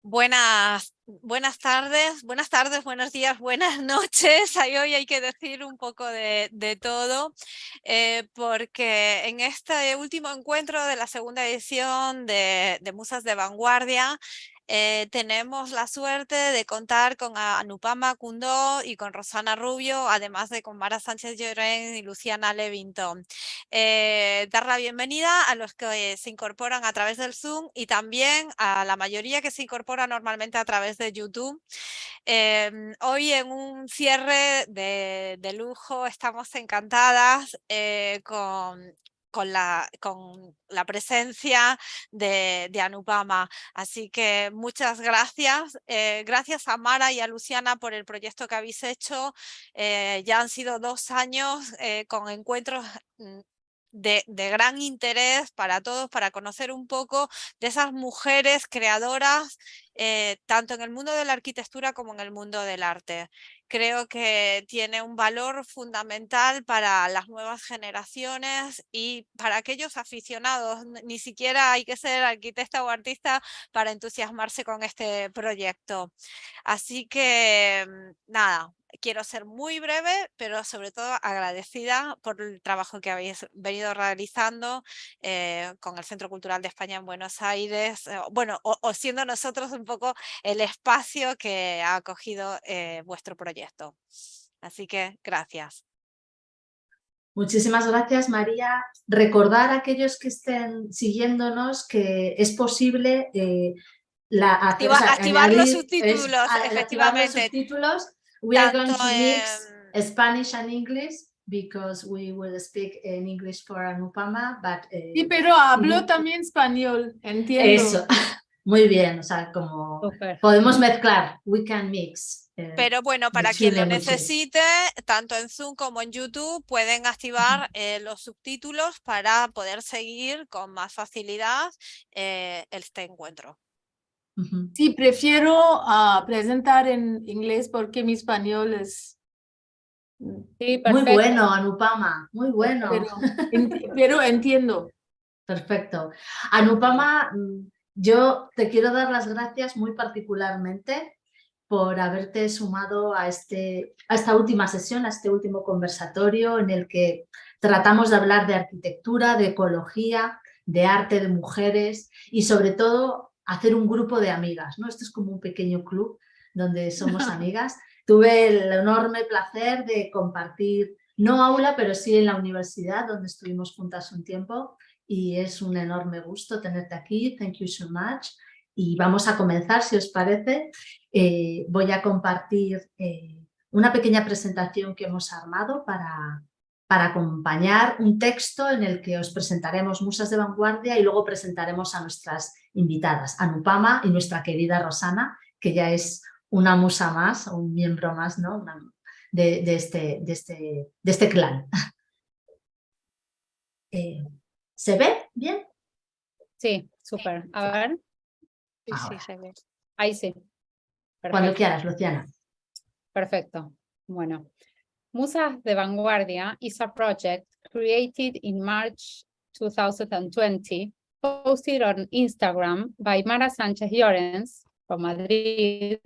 Buenas tardes, buenos días, buenas noches. Hoy hay que decir un poco de todo, porque en este último encuentro de la segunda edición de Musas de Vanguardia, tenemos la suerte de contar con Anupama Kundoo y con Rosana Rubio, además de con Mara Sánchez Llorens y Luciana Levinton. Dar la bienvenida a los que se incorporan a través del Zoom y también a la mayoría que se incorpora normalmente a través de YouTube. Hoy en un cierre de lujo estamos encantadas con la presencia de Anupama. Así que muchas gracias. Gracias a Mara y a Luciana por el proyecto que habéis hecho. Ya han sido 2 años con encuentros de gran interés para todos, para conocer un poco de esas mujeres creadoras, tanto en el mundo de la arquitectura como en el mundo del arte. Creo que tiene un valor fundamental para las nuevas generaciones y para aquellos aficionados. Ni siquiera hay que ser arquitecta o artista para entusiasmarse con este proyecto. Así que nada, quiero ser muy breve, pero sobre todo agradecida por el trabajo que habéis venido realizando con el Centro Cultural de España en Buenos Aires, o siendo nosotros un poco el espacio que ha acogido vuestro proyecto. Así que gracias. Muchísimas gracias, María. Recordar a aquellos que estén siguiéndonos que es posible Activar los subtítulos, activar los efectivamente. subtítulos. We are going Tanto to mix Spanish and English because we will speak in English for Anupama, but sí, pero hablo también español, entiendo. Eso, muy bien, o sea, como podemos mezclar, we can mix. Pero bueno, para quien lo necesite, tanto en Zoom como en YouTube, pueden activar los subtítulos para poder seguir con más facilidad este encuentro. Sí, prefiero presentar en inglés porque mi español es... Sí, muy bueno, Anupama, muy bueno. Pero entiendo. Perfecto. Anupama, yo te quiero dar las gracias muy particularmente por haberte sumado a esta última sesión, a este último conversatorio en el que tratamos de hablar de arquitectura, de ecología, de arte, de mujeres y sobre todo hacer un grupo de amigas, ¿no? Esto es como un pequeño club donde somos amigas. Tuve el enorme placer de compartir, no aula, pero sí en la universidad donde estuvimos juntas un tiempo y es un enorme gusto tenerte aquí. Thank you so much. Y vamos a comenzar, si os parece. Voy a compartir una pequeña presentación que hemos armado para acompañar un texto en el que os presentaremos Musas de Vanguardia y luego presentaremos a nuestras invitadas, Anupama y nuestra querida Rosana, que ya es una musa más, un miembro más, ¿no? de este clan. ¿Se ve bien? Sí, súper. A ver. Sí, se ve. Ahí sí. Perfecto. Cuando quieras, Luciana. Perfecto. Bueno. Musas de Vanguardia is a project created in March 2020, posted on Instagram by Mara Sánchez Llorens from Madrid,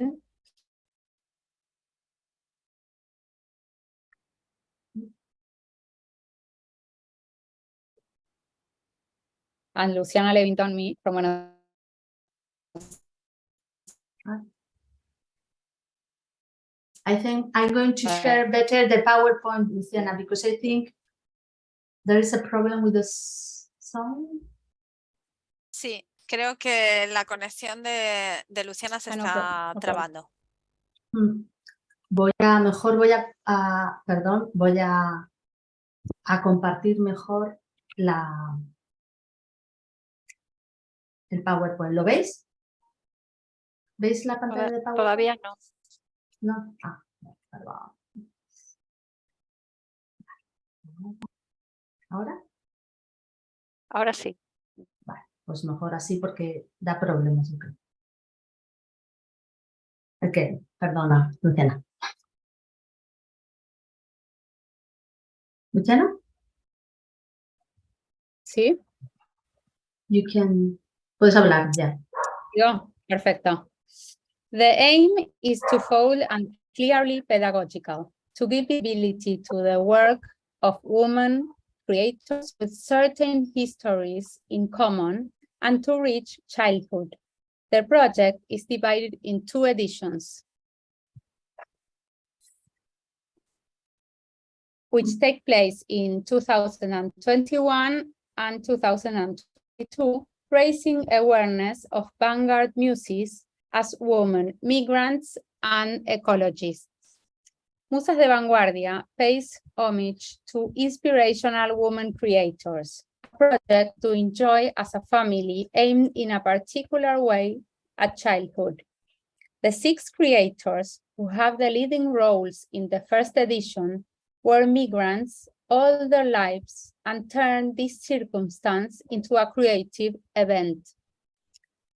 and Luciana Levinton, me, from Buenos Aires. I think I'm going to share better the PowerPoint, Luciana, because I think there is a problem with the sound. Sí, creo que la conexión de Luciana se está trabando. Voy a compartir mejor el PowerPoint. ¿Lo veis? ¿Veis la pantalla de PowerPoint? Todavía no. No. Perdón. ¿Ahora? Ahora sí. Vale, pues mejor así porque da problemas. Ok, perdona, Luciana. ¿Luciana? Sí. Puedes hablar ya. Yo, perfecto. The aim is twofold and clearly pedagogical, to give visibility to the work of women creators with certain histories in common and to reach childhood. The project is divided in 2 editions, which take place in 2021 and 2022, raising awareness of vanguard muses as women migrants and ecologists. Musas de Vanguardia pays homage to inspirational women creators, a project to enjoy as a family aimed in a particular way at childhood. The 6 creators who have the leading roles in the first edition were migrants all their lives and turned this circumstance into a creative event.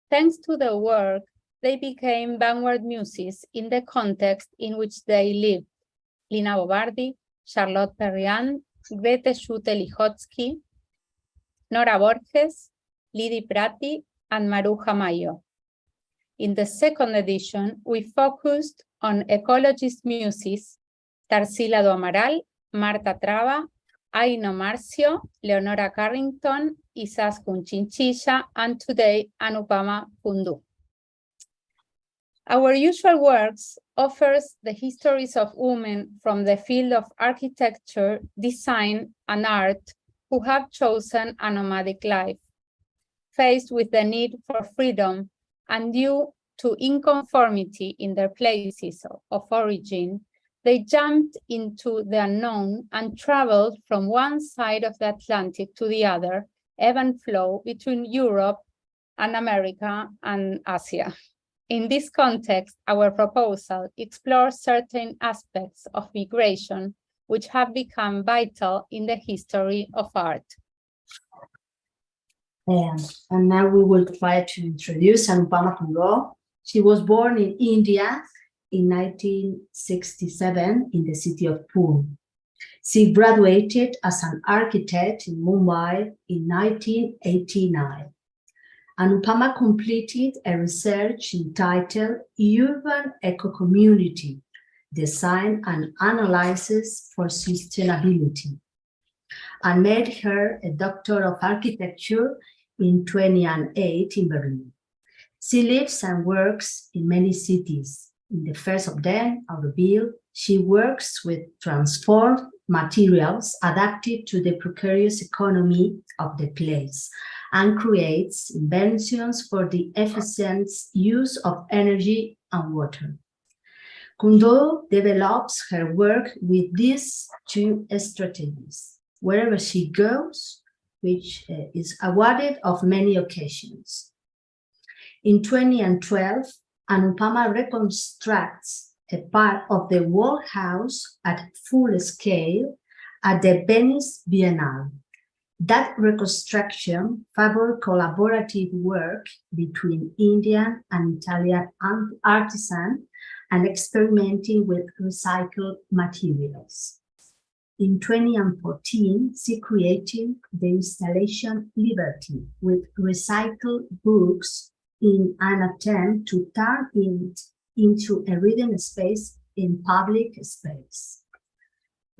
Thanks to their work, they became vanguard muses in the context in which they lived. Lina Bobardi, Charlotte Perriand, Grete Schulte-Lihotzky, Nora Borges, Lidi Prati, and Maruja Mayo. In the second edition, we focused on ecologist muses, Tarsila do Amaral, Marta Traba, Aino Marcio, Leonora Carrington, Izaskun Chinchilla, and today Anupama Kundoo. Our usual works offers the histories of women from the field of architecture, design, and art who have chosen a nomadic life. Faced with the need for freedom and due to inconformity in their places of origin, they jumped into the unknown and traveled from one side of the Atlantic to the other, ebb and flow between Europe and America and Asia. In this context, our proposal explores certain aspects of migration which have become vital in the history of art. And now we will try to introduce Anupama Kundoo. She was born in India in 1967 in the city of Pune. She graduated as an architect in Mumbai in 1989. Anupama completed a research entitled Urban Eco-Community, Design and Analysis for Sustainability, and made her a Doctor of Architecture in 2008 in Berlin. She lives and works in many cities. In the first of them, Auroville, she works with transformed materials adapted to the precarious economy of the place and creates inventions for the efficient use of energy and water. Kundoo develops her work with these 2 strategies. Wherever she goes, which is awarded on many occasions. In 2012, Anupama reconstructs a part of the wall house at full scale at the Venice Biennale. That reconstruction favored collaborative work between Indian and Italian artisans and experimenting with recycled materials. In 2014, she created the installation Liberty with recycled books in an attempt to turn it into a reading space in public space.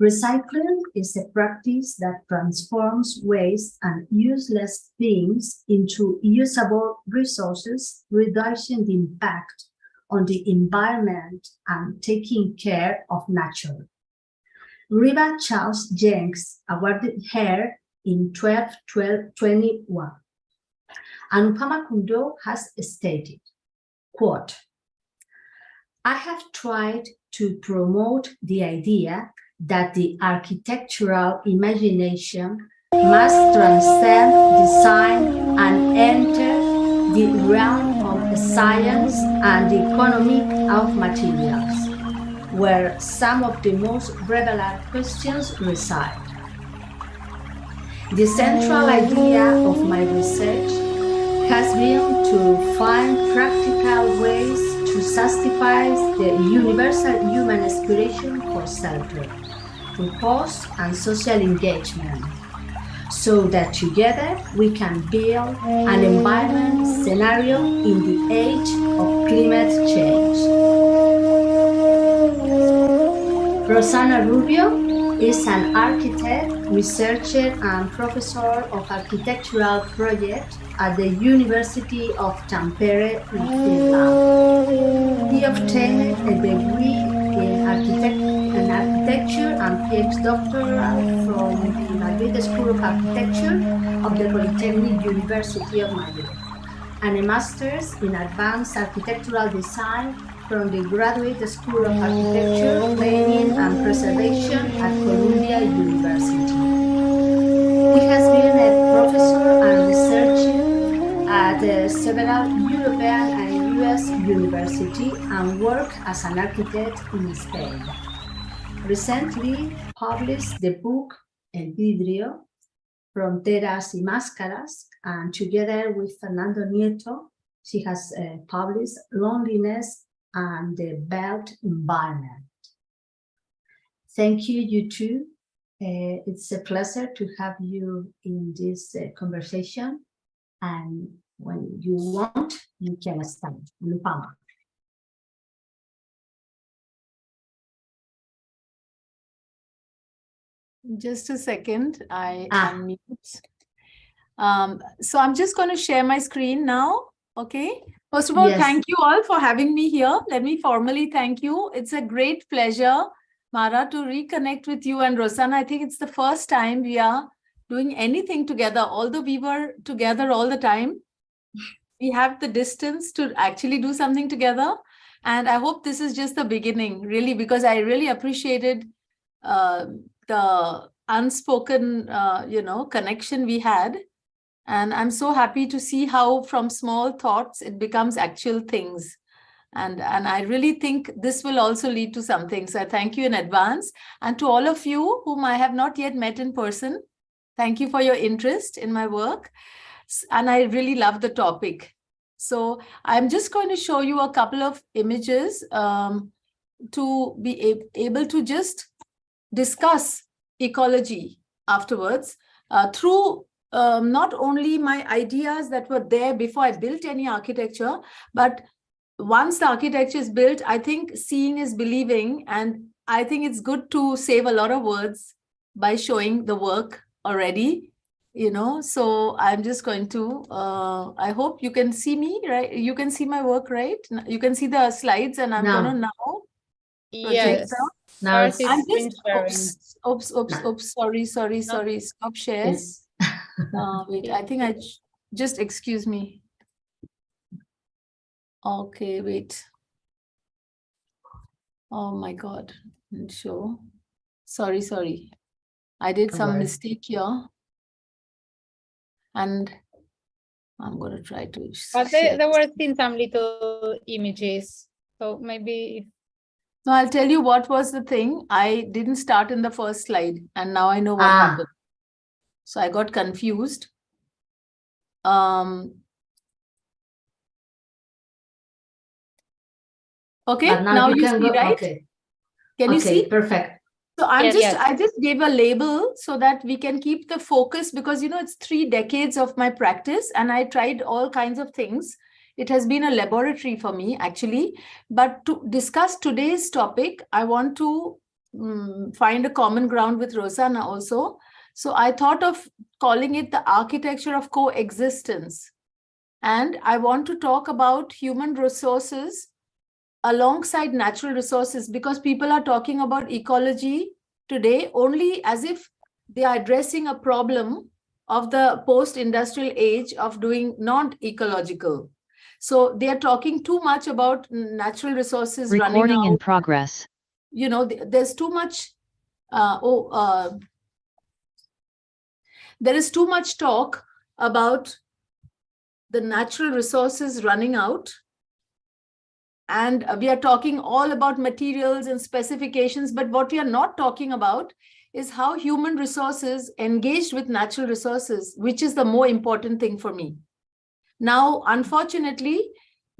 Recycling is a practice that transforms waste and useless things into usable resources, reducing the impact on the environment and taking care of nature. Riva Charles Jenks awarded her in 2021. Anupama Kundoo has stated, quote, "I have tried to promote the idea that the architectural imagination must transcend design and enter the realm of science and the economy of materials, where some of the most relevant questions reside. The central idea of my research has been to find practical ways to justify the universal human aspiration for shelter, purpose, and social engagement, so that together we can build an environment scenario in the age of climate change. Rosana Rubio is an architect, researcher, and professor of architectural projects at the University of Tampere in Finland. He obtained a degree in architecture and PhD doctoral from the Madrid School of Architecture of the Polytechnic University of Madrid, and a master's in advanced architectural design from the Graduate School of Architecture, Planning and Preservation at Columbia University. He has been a professor and researcher at several European and US universities and worked as an architect in Spain. Recently published the book El Vidrio, Fronteras y Máscaras, and together with Fernando Nieto, she has published Loneliness and the Built Environment. Thank you, you two. It's a pleasure to have you in this conversation. And when you want, you can start. Anupama. Just a second, I unmute. So I'm just going to share my screen now. Okay. First of all, Yes. Thank you all for having me here. Let me formally thank you. It's a great pleasure, Mara, to reconnect with you and Rosana. I think it's the first time we are doing anything together, although we were together all the time. We have the distance to actually do something together. And I hope this is just the beginning, really, because I really appreciated the unspoken, connection we had. And I'm so happy to see how from small thoughts, it becomes actual things. And I really think this will also lead to something. So I thank you in advance. And to all of you whom I have not yet met in person, thank you for your interest in my work. And I really love the topic. So I'm just going to show you a couple of images to be able to just discuss ecology afterwards through not only my ideas that were there before I built any architecture, but once the architecture is built, I think seeing is believing. And I think it's good to save a lot of words by showing the work already, so I'm just going to, I hope you can see me, right? You can see my work, right? You can see the slides, and I'm going to now project Yes. out. Now Start I'm screen sharing. oops, sorry, stop share. Wait, I think just excuse me. Okay, wait. Oh my God, show. Sorry. I did some mistake here. And I'm going to try to But share. there were seen some little images. So maybe. No, I'll tell you what was the thing. I didn't start in the first slide, and now I know what happened. So I got confused. Okay, now you see, right? Okay. Can you see? Perfect. So I Yes. just gave a label so that we can keep the focus, because it's 3 decades of my practice and I tried all kinds of things. It has been a laboratory for me, actually. But to discuss today's topic, I want to find a common ground with Rosana also. So I thought of calling it the architecture of coexistence. And I want to talk about human resources alongside natural resources, because people are talking about ecology today only as if they are addressing a problem of the post-industrial age of doing non-ecological. So they are talking too much about natural resources running out. Recording in progress. There's too much, there is too much talk about the natural resources running out. And we are talking all about materials and specifications, but what we are not talking about is how human resources engaged with natural resources, which is the more important thing for me. Now, unfortunately,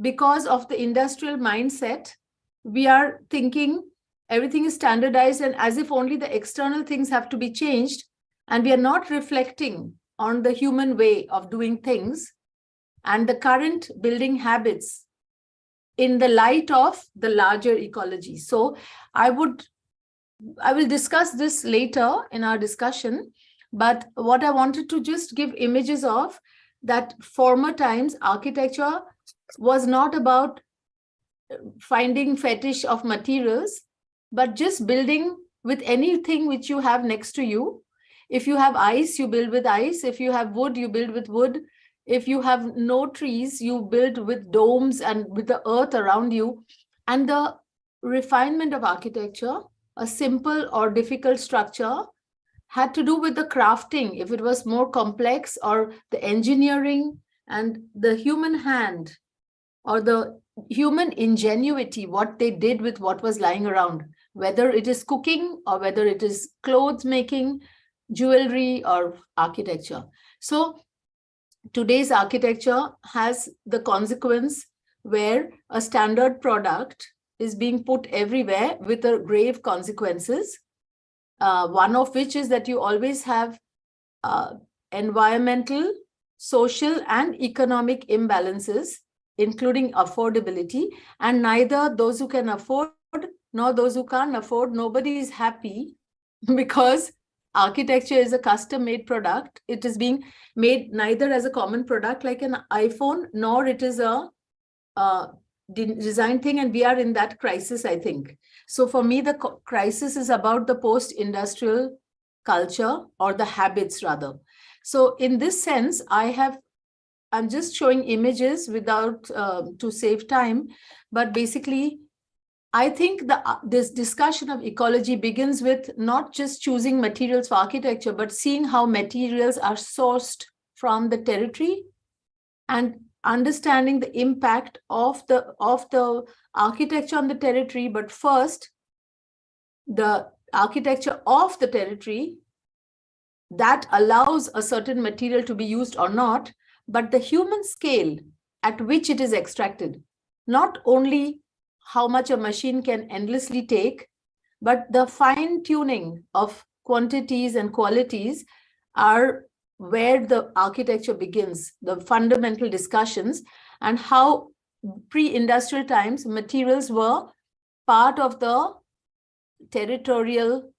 because of the industrial mindset, we are thinking everything is standardized and as if only the external things have to be changed. and we are not reflecting on the human way of doing things and the current building habits in the light of the larger ecology. So I will discuss this later in our discussion, but what I wanted to just give images of that former times architecture was not about finding fetish of materials, but just building with anything which you have next to you. If you have ice, you build with ice. If you have wood, you build with wood. If you have no trees, you build with domes and with the earth around you. And the refinement of architecture, a simple or difficult structure, had to do with the crafting, if it was more complex, or the engineering and the human hand or the human ingenuity, what they did with what was lying around, whether it is cooking or whether it is clothes making, jewelry or architecture. So today's architecture has the consequence where a standard product is being put everywhere with a grave consequences. One of which is that you always have environmental, social, and economic imbalances, including affordability, and neither those who can afford nor those who can't afford, nobody is happy because architecture is a custom-made product. It is being made neither as a common product like an iPhone, nor it is a design thing, and we are in that crisis, I think. So for me, the crisis is about the post-industrial culture, or the habits rather. So in this sense, I'm just showing images without to save time, but basically, I think this discussion of ecology begins with not just choosing materials for architecture, but seeing how materials are sourced from the territory and understanding the impact of the architecture on the territory, but first, the architecture of the territory that allows a certain material to be used or not, but the human scale at which it is extracted, not only how much a machine can endlessly take, but the fine tuning of quantities and qualities are where the architecture begins, the fundamental discussions, and how pre-industrial times materials were part of the territorial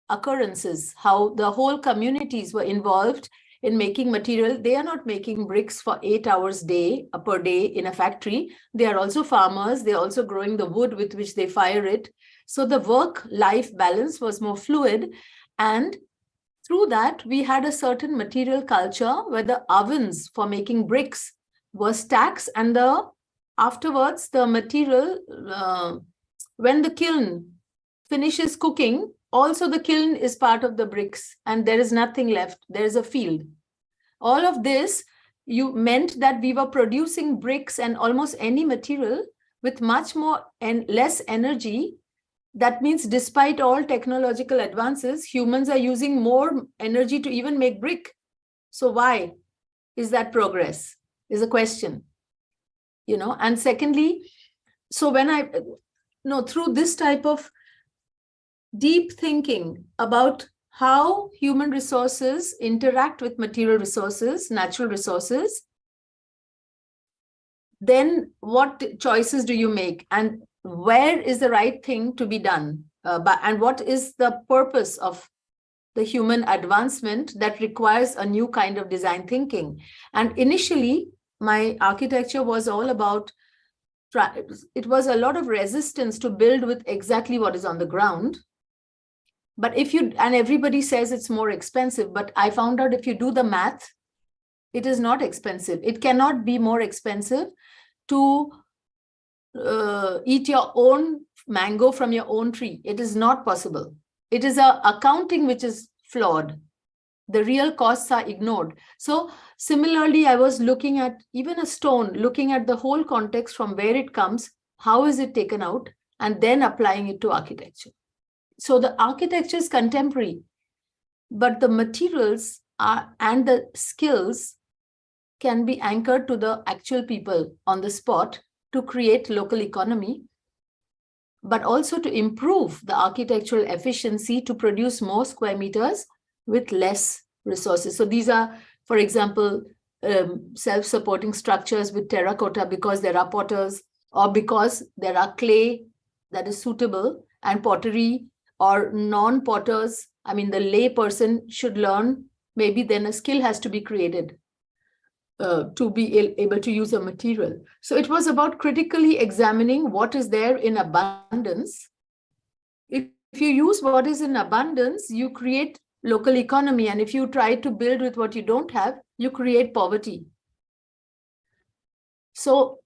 occurrences, how the whole communities were involved in making material. They are not making bricks for 8 hours per day in a factory. They are also farmers. They're also growing the wood with which they fire it. So the work-life balance was more fluid. And through that, we had a certain material culture where the ovens for making bricks were stacks, and afterwards the material, when the kiln finishes cooking, also the kiln is part of the bricks, and there is nothing left. There is a field. All of this meant that we were producing bricks and almost any material with much more and less energy. That means despite all technological advances, humans are using more energy to even make brick. So why is that progress? Is a question, and secondly, so when through this type of deep thinking about how human resources interact with material resources, natural resources, then what choices do you make, and where is the right thing to be done, and what is the purpose of the human advancement that requires a new kind of design thinking? And initially, my architecture was all about, it was a lot of resistance to build with exactly what is on the ground. But and everybody says it's more expensive, but I found out if you do the math, it is not expensive. It cannot be more expensive to eat your own mango from your own tree. It is not possible. It is a accounting which is flawed. The real costs are ignored. So similarly, I was looking at even a stone, looking at the whole context from where it comes, how is it taken out, and then applying it to architecture. So the architecture is contemporary, but the materials and the skills can be anchored to the actual people on the spot to create local economy, but also to improve the architectural efficiency to produce more square meters with less resources. So these are, for example, self-supporting structures with terracotta because there are potters, or because there are clay that is suitable, and pottery or non-potters. I mean, the lay person should learn, maybe then a skill has to be created to be able to use a material. So it was about critically examining what is there in abundance. If you use what is in abundance, you create local economy. And if you try to build with what you don't have, you create poverty. So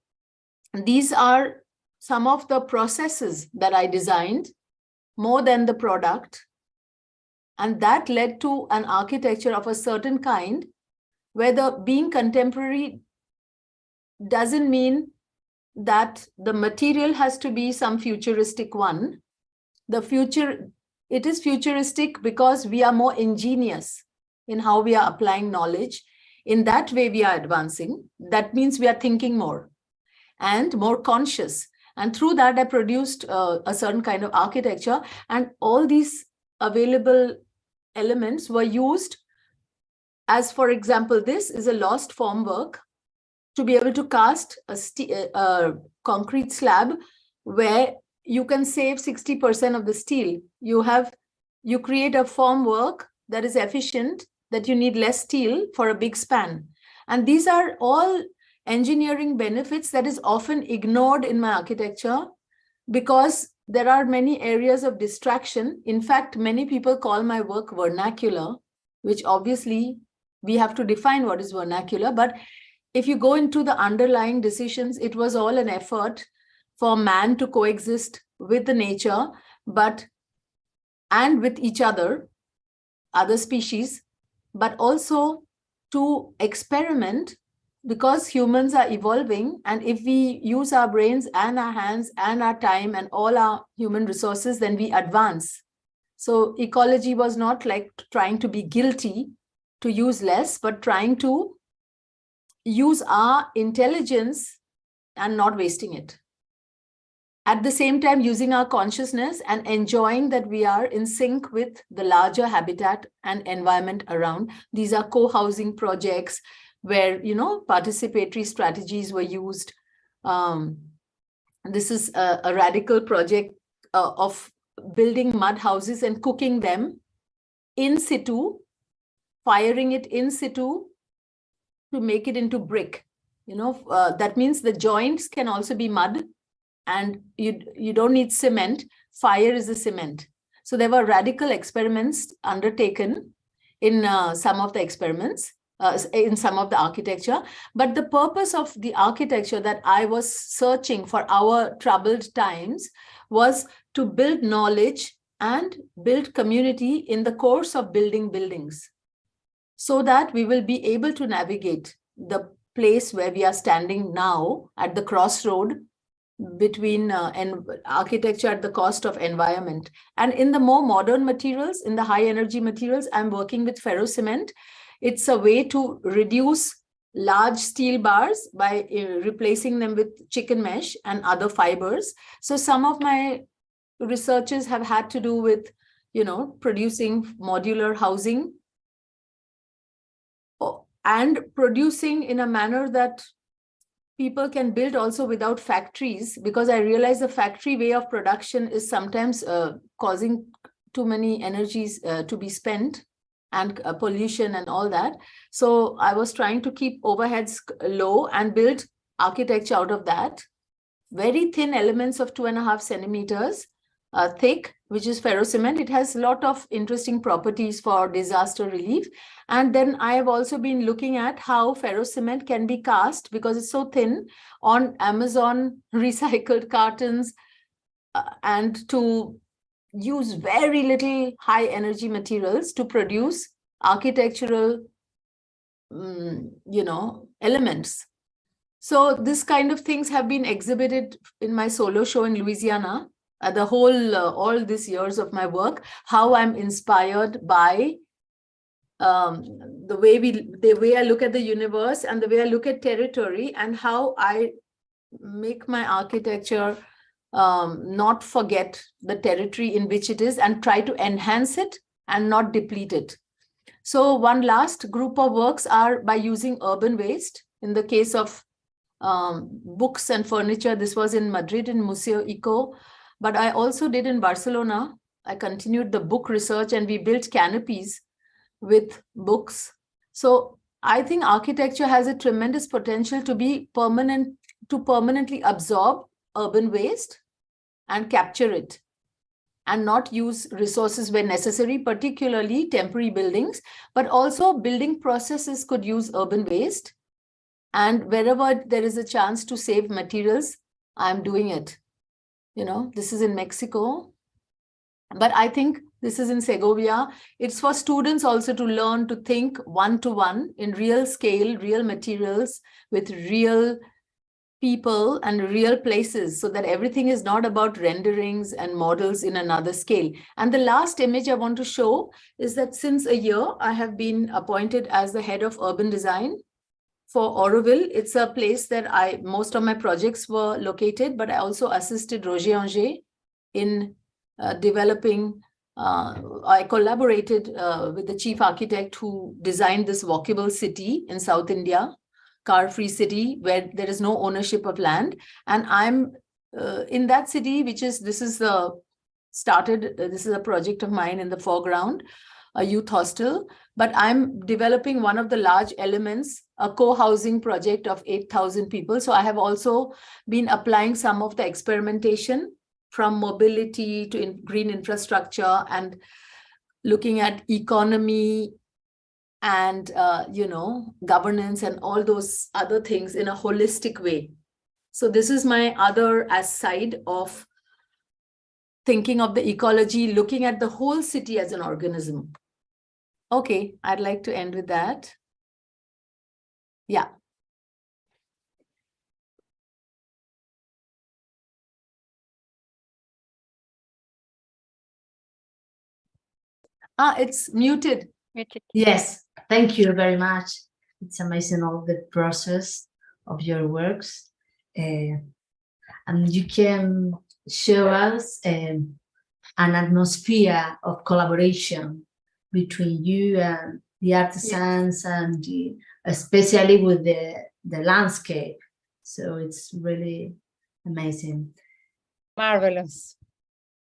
these are some of the processes that I designed, more than the product. And that led to an architecture of a certain kind, where the being contemporary doesn't mean that the material has to be some futuristic one. It is futuristic because we are more ingenious in how we are applying knowledge. In that way, we are advancing. That means we are thinking more and more conscious. And through that, I produced a certain kind of architecture. And all these available elements were used as, for example, this is a lost formwork to be able to cast a concrete slab where you can save 60% of the steel. You create a formwork that is efficient, that you need less steel for a big span. And these are all engineering benefits that is often ignored in my architecture because there are many areas of distraction. In fact, many people call my work vernacular, which obviously we have to define what is vernacular. But if you go into the underlying decisions, it was all an effort for man to coexist with the nature, and with each other species, but also to experiment, because humans are evolving. And if we use our brains and our hands and our time and all our human resources, then we advance. So ecology was not like trying to be guilty to use less, but trying to use our intelligence and not wasting it. At the same time, using our consciousness and enjoying that we are in sync with the larger habitat and environment around. These are co-housing projects where, participatory strategies were used. This is a radical project of building mud houses and cooking them in situ, firing it in situ to make it into brick. That means the joints can also be mud, and you don't need cement. Fire is the cement. So there were radical experiments undertaken in some of the experiments, in some of the architecture. But the purpose of the architecture that I was searching for our troubled times was to build knowledge and build community in the course of building buildings, so that we will be able to navigate the place where we are standing now at the crossroad between architecture at the cost of environment. And in the more modern materials, in the high energy materials, I'm working with ferrocement. It's a way to reduce large steel bars by replacing them with chicken mesh and other fibers. So some of my researches have had to do with, producing modular housing and producing in a manner that people can build also without factories, because I realize the factory way of production is sometimes causing too many energies to be spent, and pollution and all that. So I was trying to keep overheads low and build architecture out of that. Very thin elements of 2.5 centimeters thick, which is ferrocement. It has a lot of interesting properties for disaster relief. And then I have also been looking at how ferrocement can be cast, because it's so thin, on Amazon recycled cartons, and to use very little high energy materials to produce architectural, elements. So this kind of things have been exhibited in my solo show in Louisiana. The whole, all these years of my work, how I'm inspired by the way I look at the universe and the way I look at territory, and how I make my architecture not forget the territory in which it is and try to enhance it and not deplete it. So one last group of works are by using urban waste. In the case of books and furniture, this was in Madrid in Museo Eco, but I also did in Barcelona. I continued the book research and we built canopies with books. So I think architecture has a tremendous potential to be permanent, to permanently absorb urban waste and capture it, and not use resources where necessary, particularly temporary buildings, but also building processes could use urban waste. And wherever there is a chance to save materials, I'm doing it. You know, this is in Mexico, but I think this is in Segovia. It's for students also to learn to think one-to-one in real scale, real materials with real people and real places, so that everything is not about renderings and models in another scale. And the last image I want to show is that since a year, I have been appointed as the head of urban design for Auroville. It's a place that most of my projects were located, but I also assisted Roger Anger in developing, I collaborated with the chief architect who designed this walkable city in South India, car-free city where there is no ownership of land. And I'm in that city, this is a project of mine in the foreground, a youth hostel, but I'm developing one of the large elements, a co-housing project of 8,000 people. So I have also been applying some of the experimentation from mobility to green infrastructure and looking at economy and governance and all those other things in a holistic way. So this is my other side of thinking of the ecology, looking at the whole city as an organism. Okay, I'd like to end with that. Yeah. It's muted. Yes, thank you very much. It's amazing all the process of your works. And you can show us an atmosphere of collaboration between you and the artisans, and especially with the landscape. So it's really amazing. Marvelous.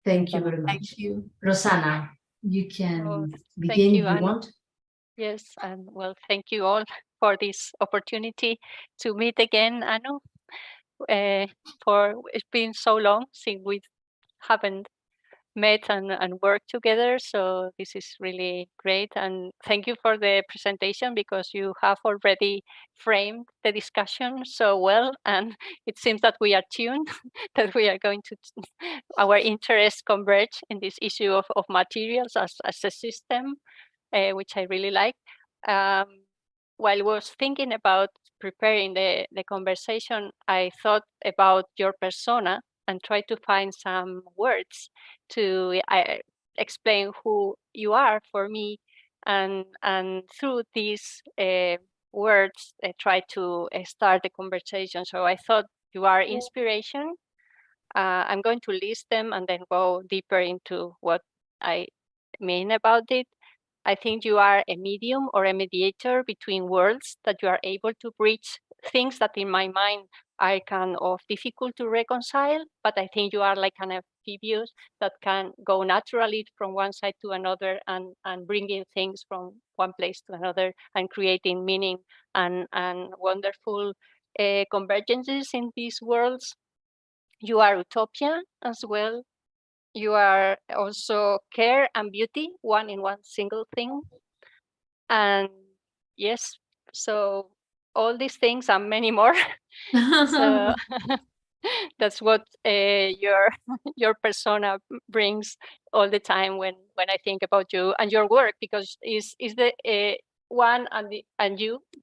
Thank you very much. Thank you. Rosana, you can begin if you want. Yes, and well, thank you all for this opportunity to meet again, Anu. For it's been so long since we haven't met and worked together, so this is really great. And thank you for the presentation, because you have already framed the discussion so well, and it seems that we are tuned, that we are going to, our interests converge in this issue of materials as a system, which I really like. While I was thinking about preparing the conversation, I thought about your persona and tried to find some words to explain who you are for me. And through these words, I tried to start the conversation. So I thought you are inspiration. I'm going to list them and then go deeper into what I mean about it. I think you are a medium or a mediator between worlds, that you are able to bridge things that in my mind are kind of difficult to reconcile, but I think you are like an amphibious that can go naturally from one side to another and bringing things from one place to another and creating meaning and wonderful convergences in these worlds. You are utopia as well. You are also care and beauty, one in one single thing. And yes, so all these things and many more. So that's what your persona brings all the time when I think about you and your work, because is the one and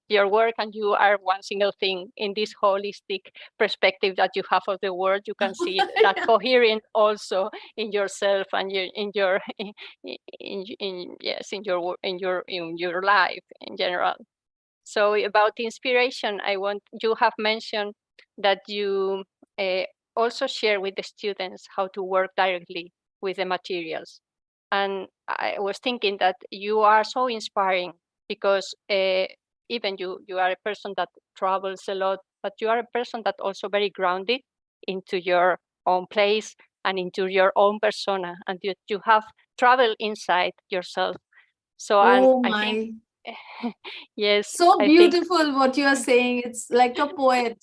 your work and you are one single thing in this holistic perspective that you have of the world. You can see that coherent also in yourself and in your life in general. So about inspiration, you have mentioned that you also share with the students how to work directly with the materials. And I was thinking that you are so inspiring because even you are a person that travels a lot, but you are a person that also very grounded into your own place and into your own persona, and you have traveled inside yourself. So Oh I my. think, yes, So I think, beautiful what you are saying. It's like a poet.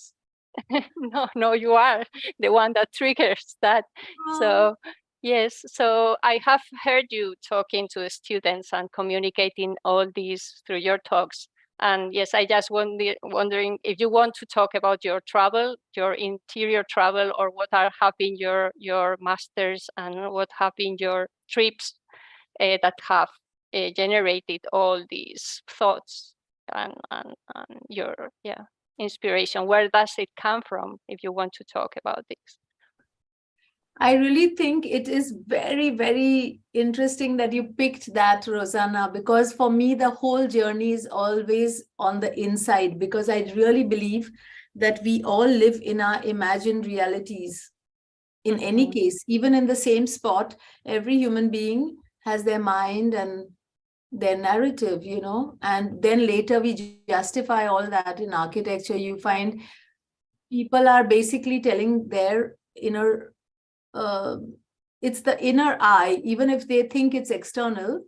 no, you are the one that triggers that. So yes, so I have heard you talking to students and communicating all these through your talks. And yes, I just wondering if you want to talk about your travel, your interior travel, or what have been your masters and what have been your trips that have generated all these thoughts and your inspiration. Where does it come from, if you want to talk about this? I really think it is very, very interesting that you picked that, Rosana, because for me, the whole journey is always on the inside, because I really believe that we all live in our imagined realities. In any case, even in the same spot, every human being has their mind and their narrative, you know, and then later we justify all that in architecture. You find people are basically telling their inner, it's the inner eye, even if they think it's external.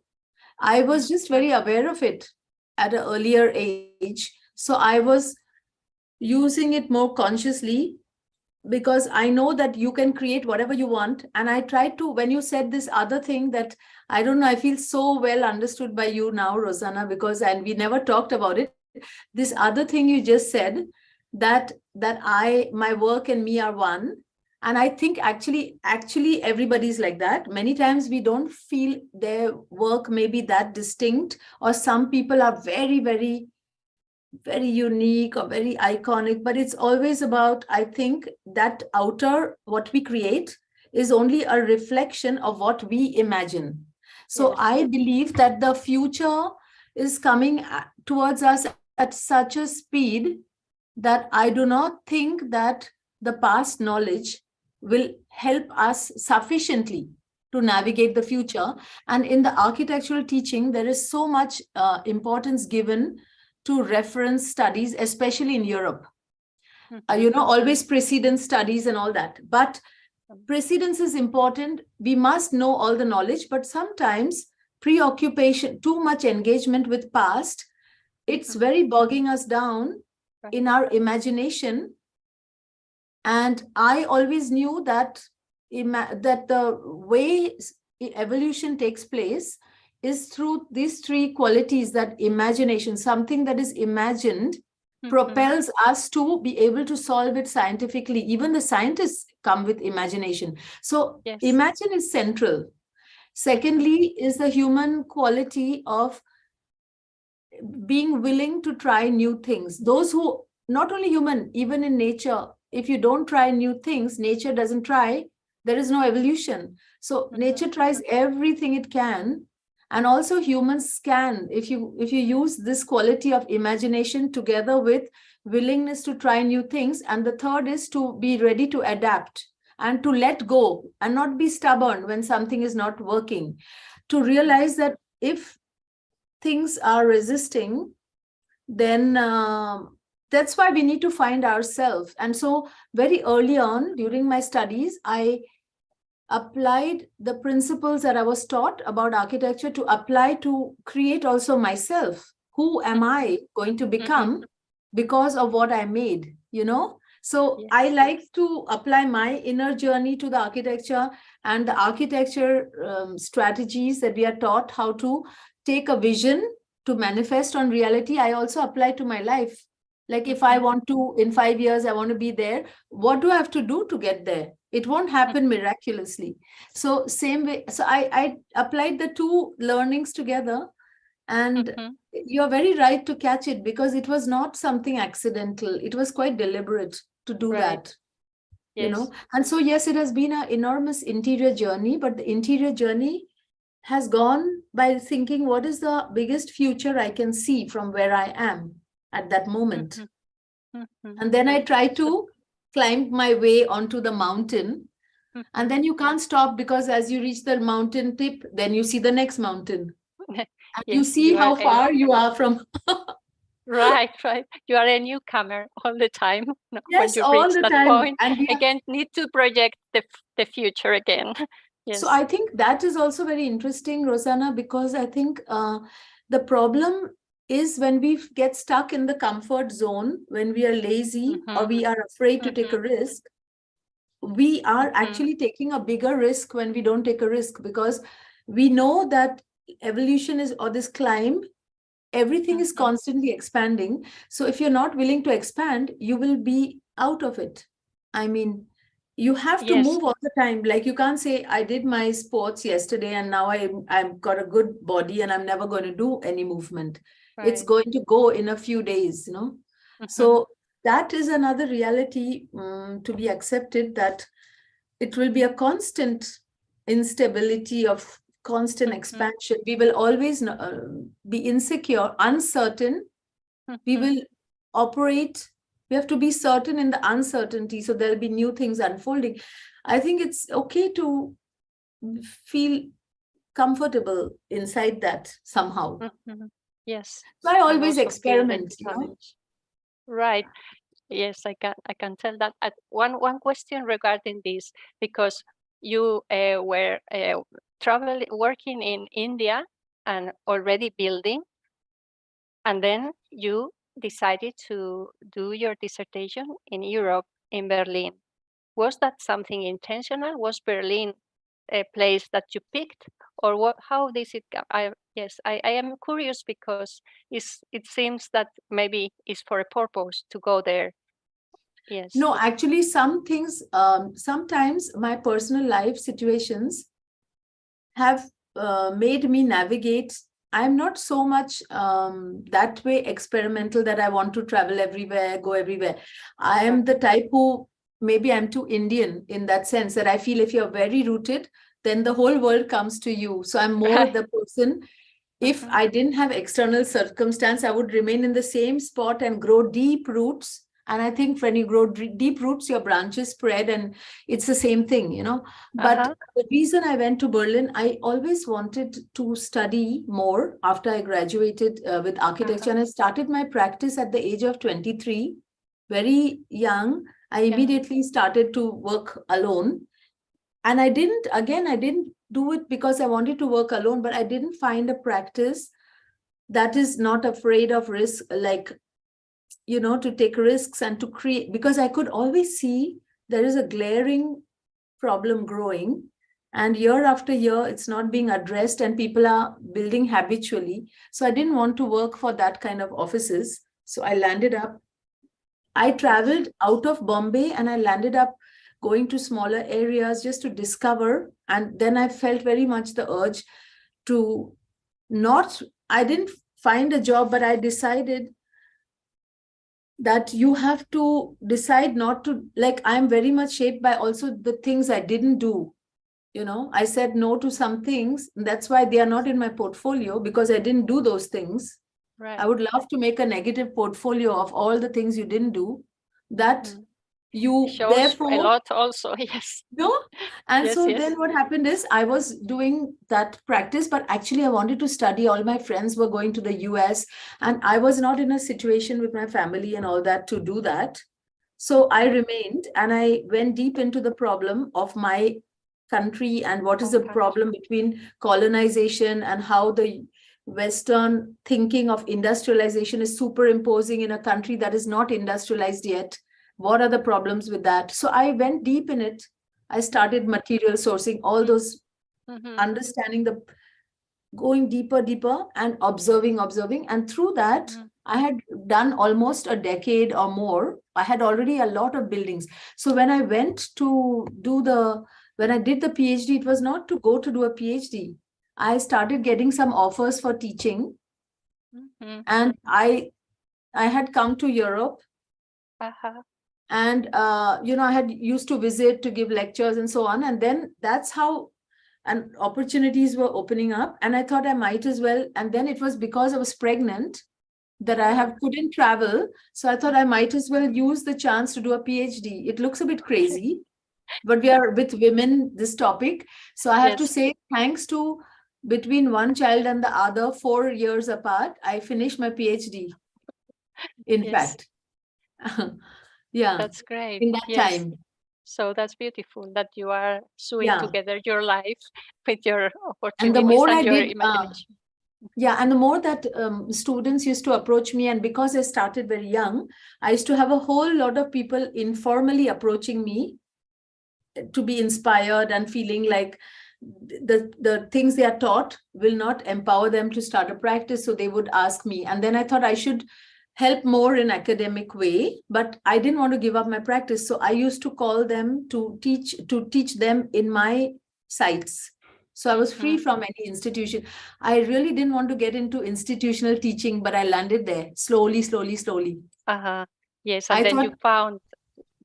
I was just very aware of it at an earlier age. So I was using it more consciously, because I know that you can create whatever you want. And I tried to, when you said this other thing that, I don't know, I feel so well understood by you now, Rosana, because, and we never talked about it. This other thing you just said, that my work and me are one. And I think actually everybody's like that. Many times we don't feel their work may be that distinct, or some people are very, very, very unique or very iconic, but it's always about, I think, that outer, what we create is only a reflection of what we imagine. So Yes. I believe that the future is coming towards us at such a speed that I do not think that the past knowledge will help us sufficiently to navigate the future. And in the architectural teaching, there is so much importance given to reference studies, especially in Europe. You know, always precedent studies and all that. But precedence is important. We must know all the knowledge, but sometimes preoccupation, too much engagement with past, it's very bogging us down in our imagination. And I always knew that the way evolution takes place is through these three qualities: that imagination, something that is imagined, propels us to be able to solve it scientifically. Even the scientists come with imagination. So yes, imagine is central. Secondly is the human quality of being willing to try new things. Those who, not only human, even in nature, if you don't try new things, nature doesn't try, there is no evolution. So nature tries everything it can. And also humans can, if you use this quality of imagination together with willingness to try new things. And the third is to be ready to adapt and to let go and not be stubborn when something is not working. To realize that if things are resisting, then that's why we need to find ourselves. And so very early on during my studies, I applied the principles that I was taught about architecture to apply to create also myself. Who am I going to become because of what I made, you know? So yes, I like to apply my inner journey to the architecture, and the architecture strategies that we are taught how to take a vision to manifest on reality. I also apply to my life. Like if I want to, in 5 years, I want to be there, what do I have to do to get there? It won't happen miraculously. So same way, so I applied the two learnings together, and you're very right to catch it, because it was not something accidental. It was quite deliberate to do that, yes, you know. And so, yes, it has been an enormous interior journey, but the interior journey has gone by thinking, what is the biggest future I can see from where I am at that moment? And then I try to climb my way onto the mountain And then you can't stop, because as you reach the mountain tip, then you see the next mountain. And you Yes, see how far you are from. Right. You are a newcomer all the time. When Yes, you all reach the that time. point, And we again, need to project the future again. Yes. So I think that is also very interesting, Rosana, because I think the problem is when we get stuck in the comfort zone, when we are lazy or we are afraid to take a risk, we are actually taking a bigger risk when we don't take a risk, because we know that evolution is, or this climb, everything is constantly expanding. So if you're not willing to expand, you will be out of it. I mean, you have to move all the time. Like, you can't say, I did my sports yesterday and now I've got a good body and I'm never going to do any movement. Right. It's going to go in a few days, you know. So that is another reality to be accepted, that it will be a constant instability of constant expansion. We will always be insecure, uncertain. We will operate. We have to be certain in the uncertainty. So there'll be new things unfolding. I think it's okay to feel comfortable inside that somehow. Yes. So I always experiment. You know? Right. Yes, I can tell that. One question regarding this, because you were working in India and already building, and then you decided to do your dissertation in Europe, in Berlin. Was that something intentional? Was Berlin a place that you picked, or what? How does it go? I am curious, because it seems that maybe it's for a purpose to go there. Yes. No, actually, some things, sometimes my personal life situations have made me navigate. I'm not so much that way experimental that I want to travel everywhere, go everywhere. I am the type who, maybe I'm too Indian in that sense, that I feel if you're very rooted, then the whole world comes to you. So I'm more the person. If I didn't have external circumstance, I would remain in the same spot and grow deep roots. And I think when you grow deep roots, your branches spread, and it's the same thing, you know. But the reason I went to Berlin, I always wanted to study more after I graduated with architecture. And I started my practice at the age of 23, very young. I immediately started to work alone. And I didn't do it because I wanted to work alone, but I didn't find a practice that is not afraid of risk, like, you know, to take risks and to create, because I could always see there is a glaring problem growing, and year after year it's not being addressed and people are building habitually. So I didn't want to work for that kind of offices. So I traveled out of Bombay and I landed up going to smaller areas just to discover. And then I felt very much the urge to I didn't find a job, but I decided that you have to decide not to, like, I'm very much shaped by also the things I didn't do. You know, I said no to some things. That's why they are not in my portfolio, because I didn't do those things. Right. I would love to make a negative portfolio of all the things you didn't do. That you shows therefore a lot also. Yes. No? And then what happened is I was doing that practice, but actually I wanted to study. All my friends were going to the US and I was not in a situation with my family and all that to do that. So I remained and I went deep into the problem of my country and what is the problem between colonization and how the Western thinking of industrialization is superimposing in a country that is not industrialized yet. What are the problems with that? So I went deep in it. I started material sourcing, all those, understanding going deeper and observing. And through that, I had done almost a decade or more. I had already a lot of buildings. So when I went to when I did the PhD, it was not to go to do a PhD. I started getting some offers for teaching. And I had come to Europe. And, I had used to visit to give lectures and so on. And then that's how opportunities were opening up. And I thought I might as well. And then it was because I was pregnant that I couldn't travel. So I thought I might as well use the chance to do a PhD. It looks a bit crazy. but we are with women, this topic. So I have to Yes. say, thanks to between one child and the other, 4 years apart, I finished my PhD, in Yes. fact. Yeah, That's great. in that Yes. time. So that's beautiful that you are sewing Yeah. together your life with your And opportunities the more I your did, imagination. yeah, and the more that students used to approach me, and because I started very young, I used to have a whole lot of people informally approaching me to be inspired and feeling like the things they are taught will not empower them to start a practice. So they would ask me. And then I thought I should help more in academic way, but I didn't want to give up my practice. So I used to call them to teach them in my sites. So I was free from any institution. I really didn't want to get into institutional teaching, but I landed there slowly. Yes, and I then thought, you found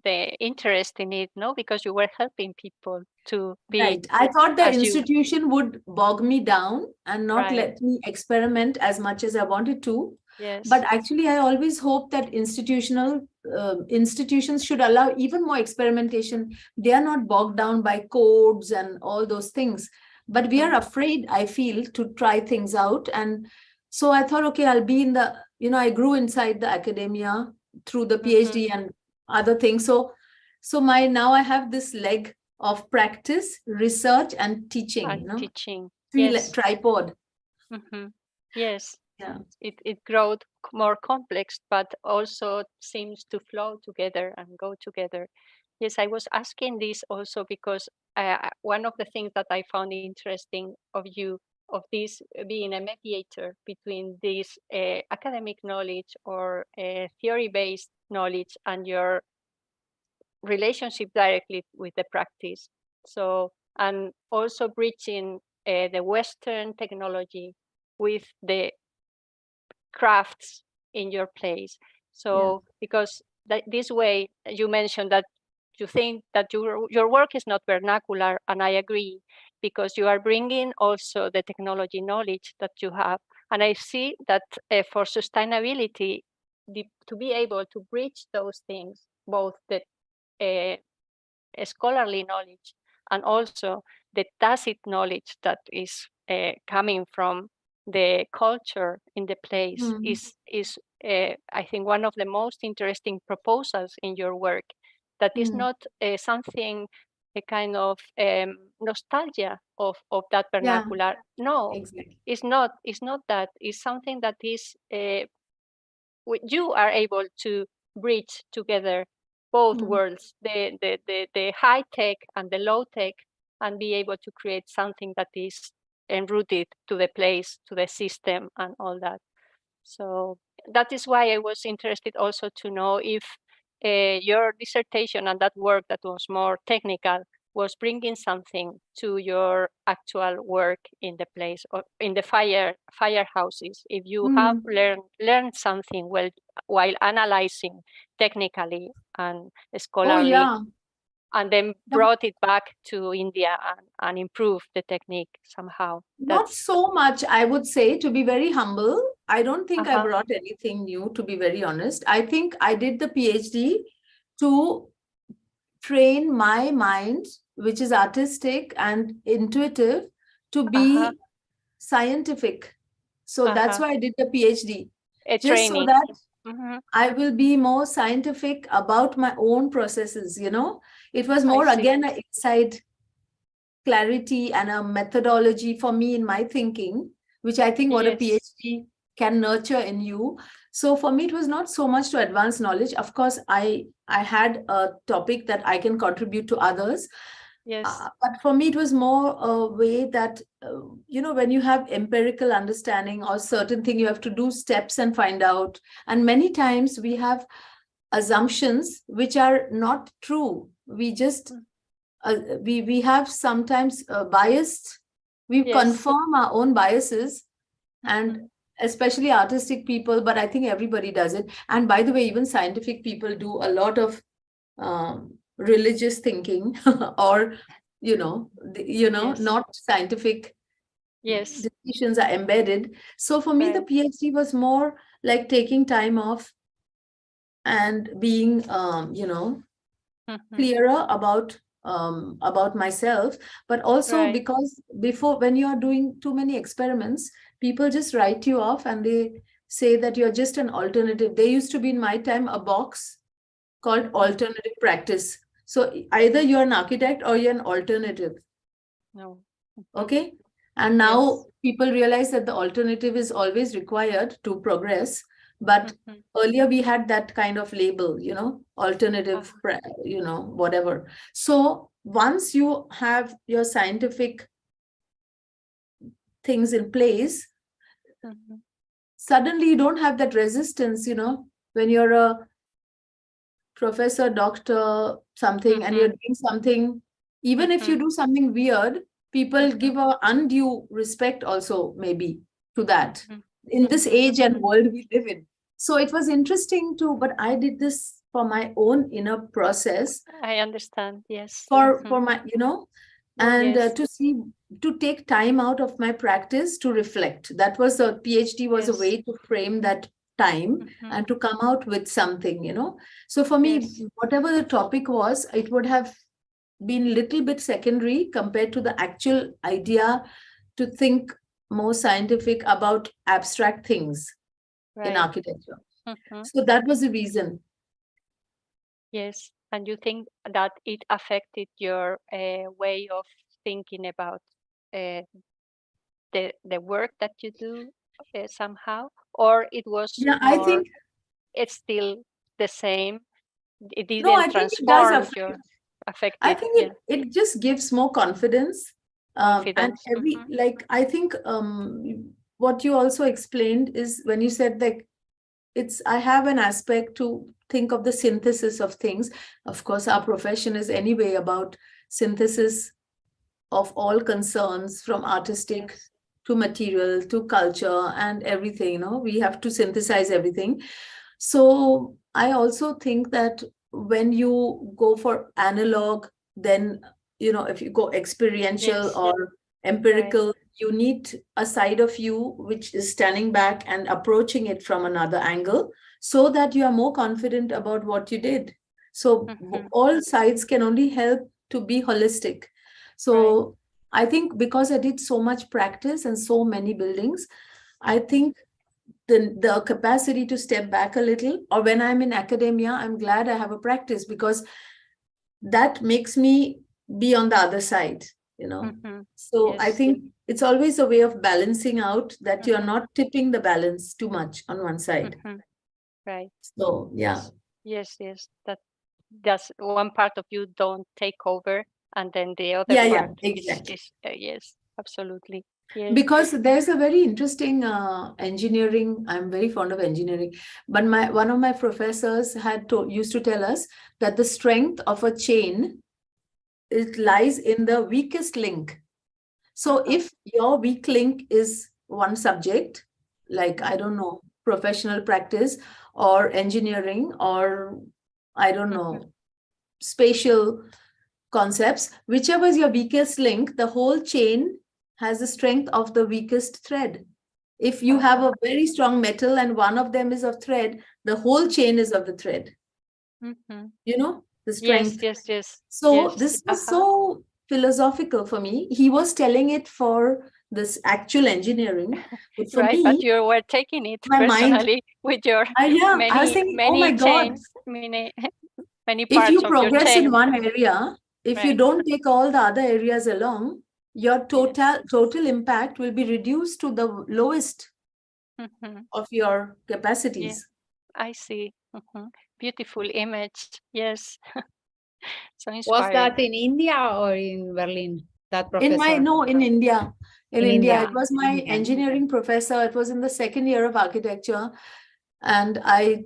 the interest in it, no? Because you were helping people to be right. I thought the as you. institution would bog me down and not Right. let me experiment as much as I wanted to. Yes. But actually, I always hope that institutions should allow even more experimentation. They are not bogged down by codes and all those things. But we are afraid, I feel, to try things out. And so I thought, okay, I'll be in the, I grew inside the academia through the PhD and other things. So now I have this leg of practice, research, and teaching. And teaching. Tripod. Yes. Yeah. It growed more complex, but also seems to flow together and go together. Yes, I was asking this also because one of the things that I found interesting of you, of this being a mediator between this academic knowledge or theory-based knowledge and your relationship directly with the practice. So, and also bridging the Western technology with the crafts in your place. So, because this way, you mentioned that you think that your work is not vernacular, and I agree, because you are bringing also the technology knowledge that you have. And I see that for sustainability, to be able to bridge those things, both the scholarly knowledge and also the tacit knowledge that is coming from the culture in the place is I think one of the most interesting proposals in your work, that is not something, a kind of nostalgia of that vernacular. No, exactly. it's not that. It's something that is you are able to bridge together both worlds, the high tech and the low tech, and be able to create something that is enrooted to the place, to the system, and all that. So that is why I was interested also to know if your dissertation and that work that was more technical was bringing something to your actual work in the place, or in the firehouses. If you have learned something while analyzing technically and scholarly, and then brought it back to India and improved the technique somehow. Not so much, I would say, to be very humble. I don't think I brought anything new, to be very honest. I think I did the PhD to train my mind, which is artistic and intuitive, to be scientific. So that's why I did the PhD. Just so that I will be more scientific about my own processes, It was more, again, an inside clarity and a methodology for me in my thinking, which I think what a PhD can nurture in you. So for me, it was not so much to advance knowledge. Of course, I had a topic that I can contribute to others. But for me, it was more a way that, when you have empirical understanding or certain thing, you have to do steps and find out. And many times we have assumptions which are not true. We just, we have sometimes biased, we confirm our own biases, and especially artistic people, but I think everybody does it. And by the way, even scientific people do a lot of religious thinking or not scientific decisions are embedded. So for me, the PhD was more like taking time off and being clearer about about myself, but also because when you are doing too many experiments, people just write you off and they say that you're just an alternative. There used to be in my time a box called alternative practice. So either you're an architect or you're an alternative. No. Okay. And now people realize that the alternative is always required to progress. But earlier we had that kind of label, you know, alternative, you know, whatever. So once you have your scientific things in place, suddenly you don't have that resistance, you know, when you're a professor, doctor, something, and you're doing something, even if you do something weird, people give a undue respect also maybe to that in this age and world we live in. So it was interesting too, but I did this for my own inner process. I understand. Yes. For my, you know, and to take time out of my practice to reflect. That was a PhD was a way to frame that time and to come out with something, you know. So for me, whatever the topic was, it would have been a little bit secondary compared to the actual idea to think more scientific about abstract things in architecture. So that was the reason. Yes. And you think that it affected your way of thinking about the work that you do somehow, or it was I think it's still the same? It didn't I think it does affect I think it just gives more confidence. And like I think what you also explained is when you said that I have an aspect to think of the synthesis of things. Of course, our profession is anyway about synthesis of all concerns, from artistic to material to culture and everything, you know, we have to synthesize everything. So I also think that when you go for analog, then, you know, if you go experiential or empirical, you need a side of you which is standing back and approaching it from another angle so that you are more confident about what you did. So all sides can only help to be holistic. So I think because I did so much practice and so many buildings, I think the capacity to step back a little, or when I'm in academia, I'm glad I have a practice because that makes me be on the other side, you know. So I think it's always a way of balancing out that you're not tipping the balance too much on one side. Right. So Yes. That's one part of you don't take over, and then the other part exactly. is yes, absolutely. Yes. Because there's a very interesting engineering. I'm very fond of engineering, but one of my professors used to tell us that the strength of a chain, it lies in the weakest link. So if your weak link is one subject, like, I don't know, professional practice or engineering or, I don't know, spatial concepts, whichever is your weakest link, the whole chain has the strength of the weakest thread. If you have a very strong metal and one of them is of thread, the whole chain is of the thread. You know, the strength. Yes. So this was so philosophical for me. He was telling it for this actual engineering. But for me, but you were taking it personally with your many chains, many parts. If you progress in one area, if you don't take all the other areas along, your total impact will be reduced to the lowest of your capacities. I see. Beautiful image. Yes. So inspiring. Was that in India or in Berlin? That professor? In India. In India. It was my engineering professor. It was in the second year of architecture. And I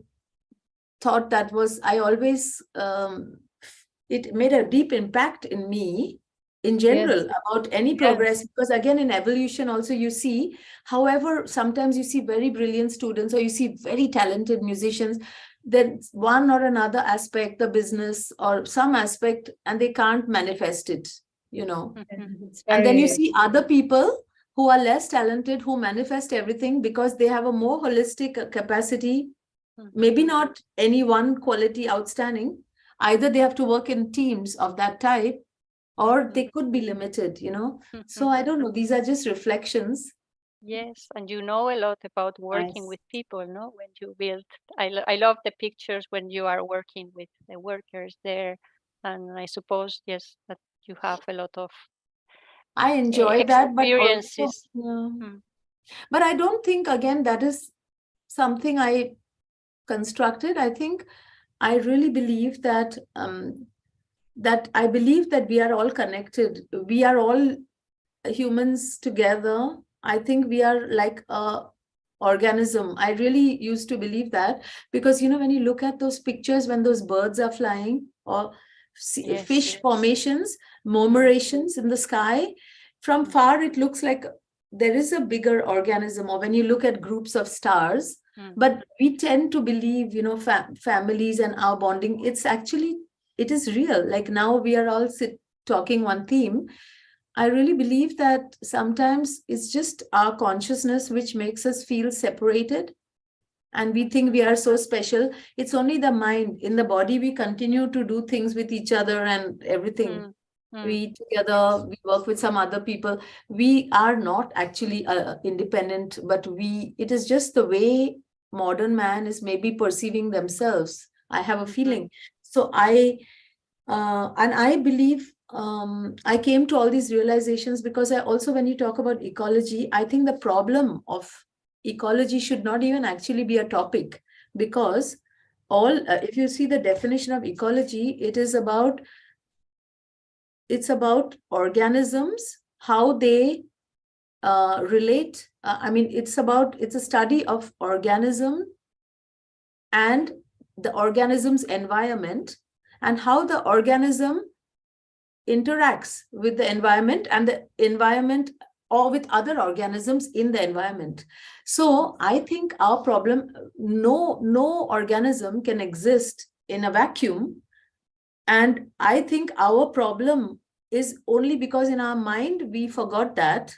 thought I always, it made a deep impact in me in general about any progress, because again, in evolution also you see, however, sometimes you see very brilliant students or you see very talented musicians, then one or another aspect, the business or some aspect, and they can't manifest it, you know. And then you see other people who are less talented, who manifest everything because they have a more holistic capacity, maybe not any one quality outstanding. Either they have to work in teams of that type, or they could be limited, you know. So I don't know, these are just reflections. Yes, and you know a lot about working with people, no? When you build, I love the pictures when you are working with the workers there, and I suppose, yes, that you have a lot of I enjoy that, but also, experiences. but I don't think, again, that is something I constructed. I think I really believe that I believe that we are all connected. We are all humans together. I think we are like a organism. I really used to believe that, because, you know, when you look at those pictures, when those birds are flying, or fish formations, murmurations in the sky, from far it looks like there is a bigger organism. Or when you look at groups of stars, but we tend to believe, you know, families and our bonding, it's actually, it is real. Like now we are all talking one theme. I really believe that sometimes it's just our consciousness which makes us feel separated, and we think we are so special. It's only the mind. In the body, we continue to do things with each other and everything. We together, we work with some other people. We are not actually independent, but it is just the way modern man is maybe perceiving themselves. I have a feeling. So and I believe I came to all these realizations because I also, when you talk about ecology, I think the problem of ecology should not even actually be a topic, because if you see the definition of ecology, it's about organisms, how they relate. I mean, it's a study of organism and the organism's environment, and how the organism interacts with the environment, and the environment, or with other organisms in the environment. So I think our problem, no organism can exist in a vacuum. And I think our problem is only because in our mind, we forgot that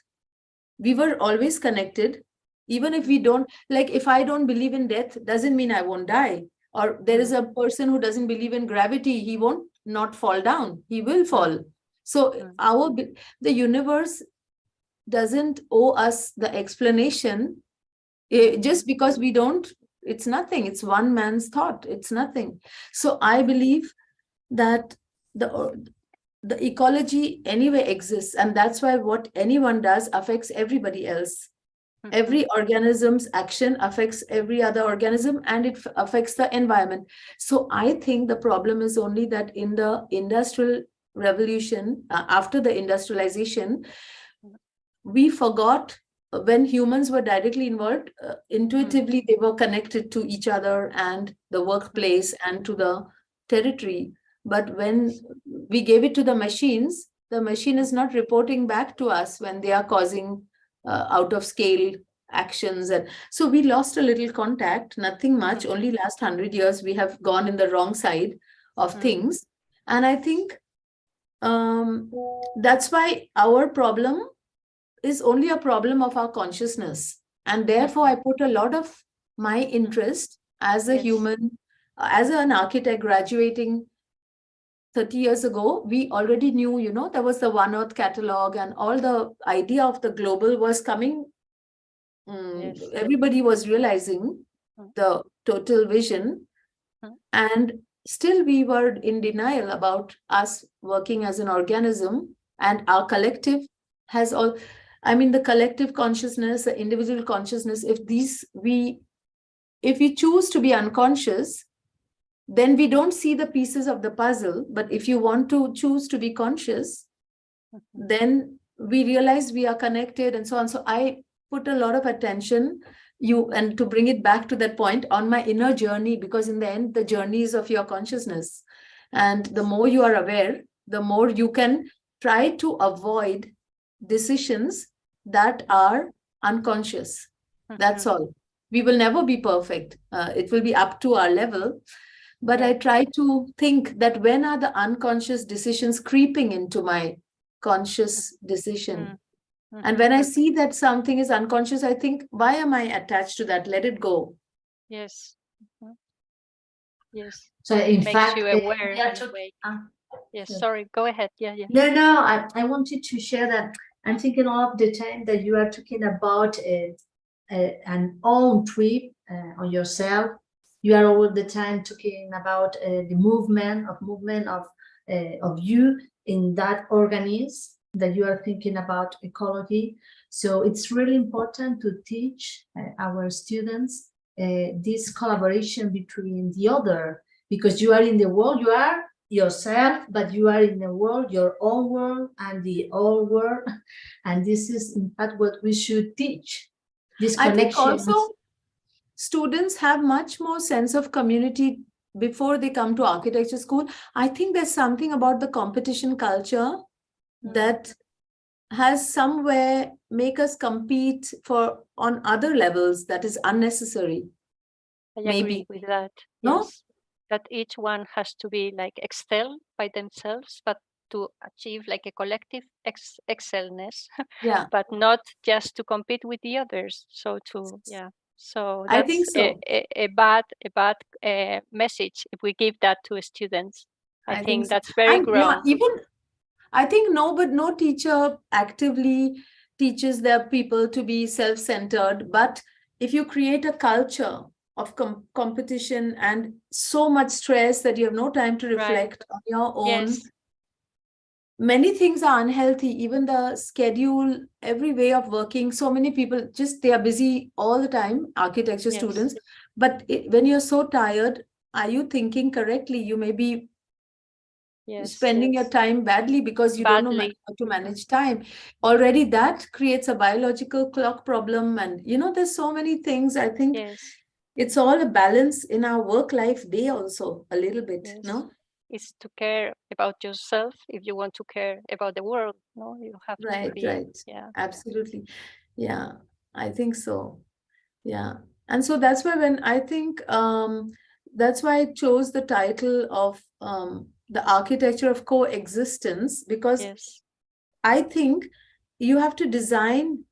we were always connected. Even if we don't, like if I don't believe in death, doesn't mean I won't die. Or there is a person who doesn't believe in gravity, he won't not fall down, he will fall. So the universe doesn't owe us the explanation just because we don't. It's nothing. It's one man's thought. It's nothing. So I believe that the ecology anyway exists, and that's why what anyone does affects everybody else. Every organism's action affects every other organism, and it affects the environment. So I think the problem is only that in the industrial revolution, after the industrialization, we forgot when humans were directly involved, intuitively they were connected to each other and the workplace and to the territory. But when we gave it to the machines, the machine is not reporting back to us when they are causing out of scale actions. And so we lost a little contact, nothing much. Only last 100 years we have gone in the wrong side of things. And I think that's why our problem is only a problem of our consciousness. And therefore I put a lot of my interest as a human, as an architect graduating 30 years ago. We already knew, you know, there was the One Earth catalog, and all the idea of the global was coming. Everybody was realizing the total vision, and still we were in denial about us working as an organism. And our collective has all, I mean, the collective consciousness, the individual consciousness, if we choose to be unconscious, then we don't see the pieces of the puzzle. But if you want to choose to be conscious, then we realize we are connected and so on. So I put a lot of attention, and to bring it back to that point, on my inner journey, because in the end, the journey is of your consciousness. And the more you are aware, the more you can try to avoid decisions that are unconscious. That's all. We will never be perfect. It will be up to our level. But I try to think that when are the unconscious decisions creeping into my conscious decision? And when I see that something is unconscious, I think, why am I attached to that? Let it go. Yes. Yes. So in Makes fact, you aware in a way. Yes, Sure. sorry, go ahead. Yeah, yeah. No, I wanted to share that I'm thinking all of the time that you are talking about an own trip on yourself. You are all the time talking about the movement of you in that organism that you are thinking about ecology. So it's really important to teach our students this collaboration between the other, because you are in the world, you are yourself, but you are in the world, your own world and the whole world. And this is in fact what we should teach, this I think connection. also students have much more sense of community before they come to architecture school. I think there's something about the competition culture that has somewhere make us compete for on other levels that is unnecessary. I Maybe. agree with that. No? Yes, that each one has to be like excel by themselves, but to achieve like a collective excellence, Yeah, but not just to compete with the others. So to so I think that's so. a bad message if we give that to students. I think so. that's very And yeah, grown. even I think no teacher actively teaches their people to be self-centered. But if you create a culture of competition and so much stress that you have no time to reflect on your own, Yes. many things are unhealthy. Even the schedule, every way of working, so many people just they are busy all the time, architecture students. But when you're so tired, are you thinking correctly? You may be spending your time badly because you don't know how to manage time. Already that creates a biological clock problem. And, there's so many things. I think it's all a balance in our work-life day also, a little bit, no? Is to care about yourself if you want to care about the world. No, you have to be. Right. Yeah. Absolutely. Yeah, I think so. Yeah. And so that's why when I think that's why I chose the title of the architecture of coexistence, because I think you have to design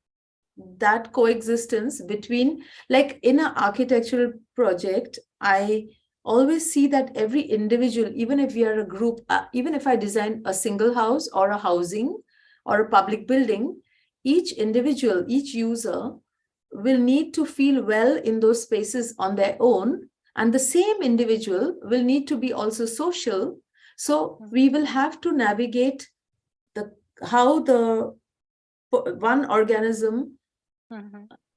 that coexistence between, like in an architectural project, I always see that every individual, even if we are a group, even if I design a single house or a housing or a public building, each individual, each user will need to feel well in those spaces on their own. And the same individual will need to be also social. So we will have to navigate how the one organism,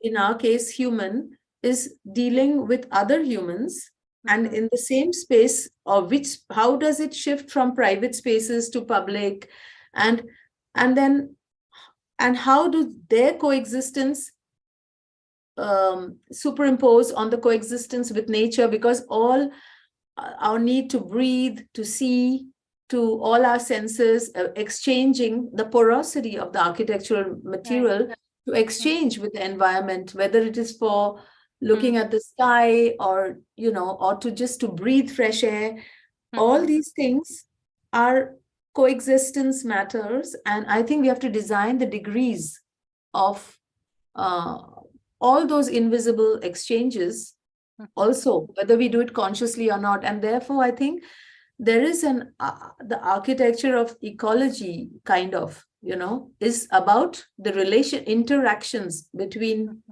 in our case, human, is dealing with other humans. And in the same space, or how does it shift from private spaces to public? And how do their coexistence superimpose on the coexistence with nature? Because all our need to breathe, to see, to all our senses, exchanging the porosity of the architectural material to exchange with the environment, whether it is for looking at the sky or, or to breathe fresh air. All these things are coexistence matters. And I think we have to design the degrees of all those invisible exchanges also, whether we do it consciously or not. And therefore, I think there is the architecture of ecology kind of, is about the interactions between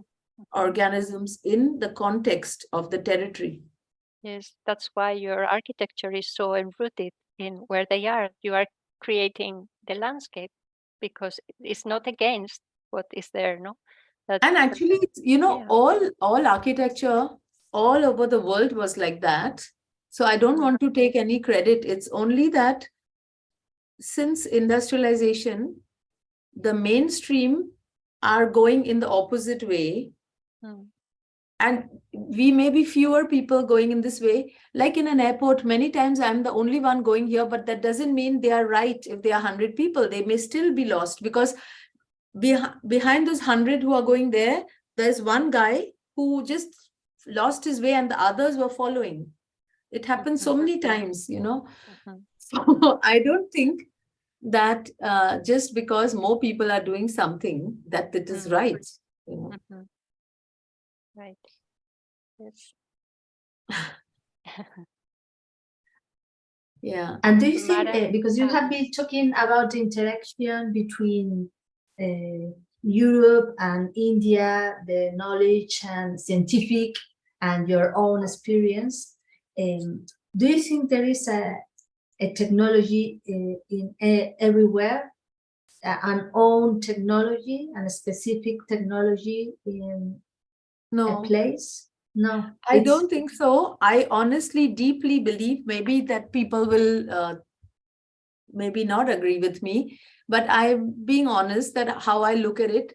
organisms in the context of the territory. Yes, that's why your architecture is so enrooted in where they are. You are creating the landscape because it's not against what is there, no? And actually, all architecture all over the world was like that. So I don't want to take any credit. It's only that since industrialization, the mainstream are going in the opposite way. And we may be fewer people going in this way. Like in an airport, many times I'm the only one going here, but that doesn't mean they are right. If there are 100 people, they may still be lost, because behind those 100 who are going there, there's one guy who just lost his way and the others were following. It happens so many times, So I don't think that just because more people are doing something that it is right. Right. Yes. Yeah. And do you think, Mara, because you have been talking about the interaction between Europe and India, the knowledge and scientific and your own experience, do you think there is a technology everywhere, an own technology and a specific technology in a place? No, I don't think so. I honestly deeply believe maybe that people will maybe not agree with me, but I'm being honest that how I look at it,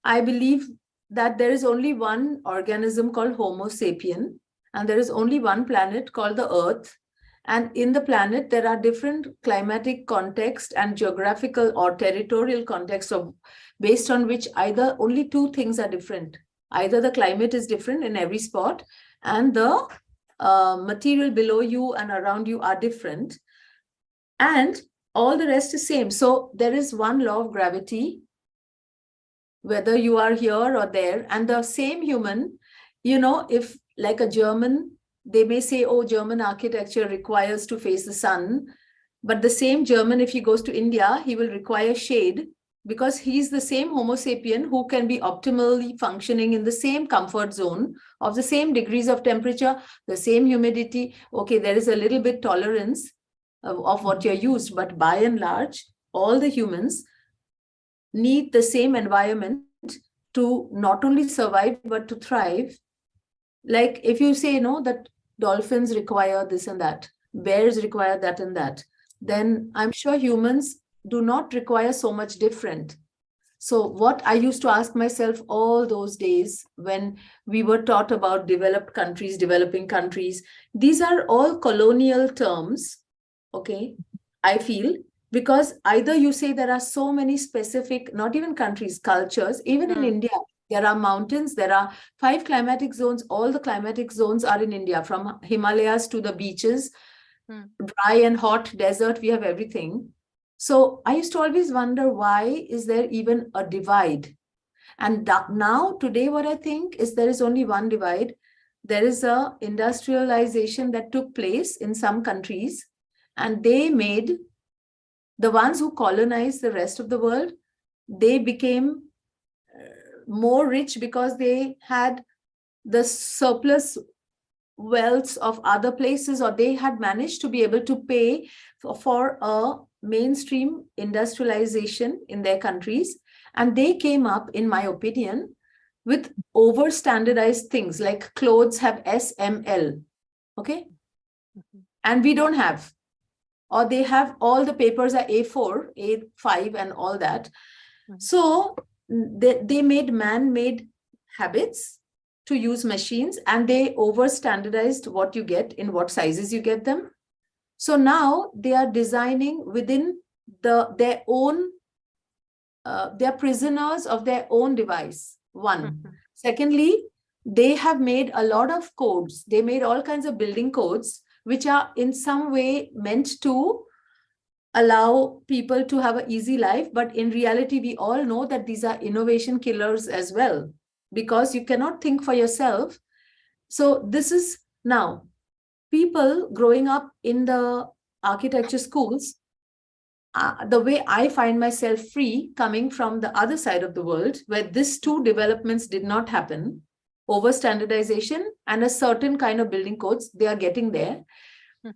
I believe that there is only one organism called Homo sapien, and there is only one planet called the Earth. And in the planet, there are different climatic context and geographical or territorial context of based on which either only two things are different. Either the climate is different in every spot and the material below you and around you are different. And all the rest is same. So there is one law of gravity, whether you are here or there, and the same human, you know, if like a German, they may say, oh, German architecture requires to face the sun. But the same German, if he goes to India, he will require shade because he's the same Homo sapien who can be optimally functioning in the same comfort zone of the same degrees of temperature, the same humidity. Okay, there is a little bit tolerance of what you're used, but by and large, all the humans need the same environment to not only survive, but to thrive. Like if you say, no, that dolphins require this and that, bears require that and that, then I'm sure humans do not require so much different. So what I used to ask myself all those days when we were taught about developed countries, developing countries, these are all colonial terms, okay, I feel, because either you say there are so many specific, not even countries, cultures, even in India, there are mountains, there are 5 climatic zones, all the climatic zones are in India, from Himalayas to the beaches, dry and hot desert, we have everything. So I used to always wonder, why is there even a divide? And now, today, what I think is there is only one divide. There is a industrialization that took place in some countries, and they made the ones who colonized the rest of the world, they became more rich because they had the surplus wealth of other places, or they had managed to be able to pay for a mainstream industrialization in their countries. And they came up, in my opinion, with over standardized things like clothes have S, M, L, okay? And we don't have, or they have all the papers are A4, A5 and all that. So they made man-made habits to use machines, and they over standardized what you get, in what sizes you get them. So now they are designing within their own, they're prisoners of their own device, one. Secondly, they have made a lot of codes. They made all kinds of building codes, which are in some way meant to allow people to have an easy life. But in reality, we all know that these are innovation killers as well, because you cannot think for yourself. So this is now people growing up in the architecture schools, the way I find myself free coming from the other side of the world, where these two developments did not happen, over standardization and a certain kind of building codes, they are getting there.